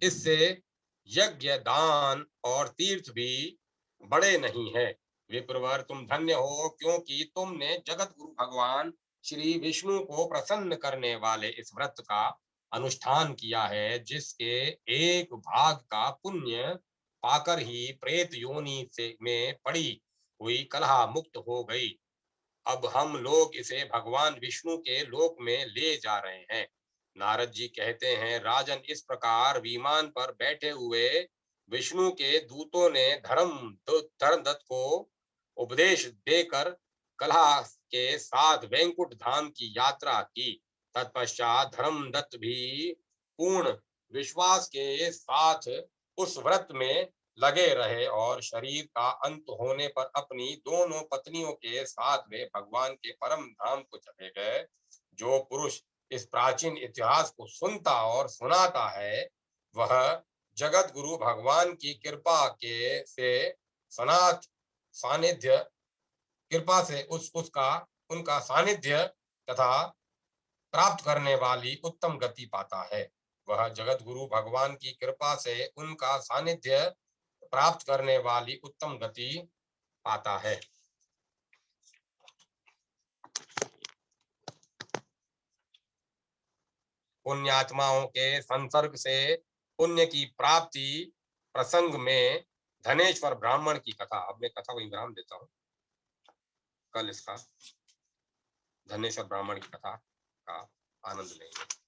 इससे यज्ञ, दान और तीर्थ भी बड़े नहीं है। विप्रवर, तुम धन्य हो, क्योंकि तुमने जगत गुरु भगवान श्री विष्णु को प्रसन्न करने वाले इस व्रत का अनुष्ठान किया है, जिसके एक भाग का पुण्य पाकर ही प्रेत योनि से में पड़ी हुई कलह मुक्त हो गई। अब हम लोग इसे भगवान विष्णु के लोक में ले जा रहे हैं। नारद जी कहते हैं, राजन, इस प्रकार विमान पर बैठे हुए विष्णु के दूतों ने धर्मदत्त को उपदेश देकर कलह के साथ वैकुंठ धाम की यात्रा की। तत्पश्चात धर्मदत्त भी पूर्ण विश्वास के साथ उस व्रत में लगे रहे और शरीर का अंत होने पर अपनी दोनों पत्नियों के साथ वे भगवान के परम धाम को चले गए। जो पुरुष इस प्राचीन इतिहास को सुनता और सुनाता है, वह जगत गुरु भगवान की कृपा के से सनाथ सानिध्य कृपा से उसका उनका सानिध्य तथा प्राप्त करने वाली उत्तम गति पाता है। वह जगत गुरु भगवान की कृपा से उनका सानिध्य प्राप्त करने वाली उत्तम गति पाता है। पुण्यात्माओं के संसर्ग से पुण्य की प्राप्ति प्रसंग में धनेश्वर ब्राह्मण की कथा, अब मैं कथा को विराम देता हूँ। कल इसका धनेश्वर ब्राह्मण की कथा का आनंद लेंगे।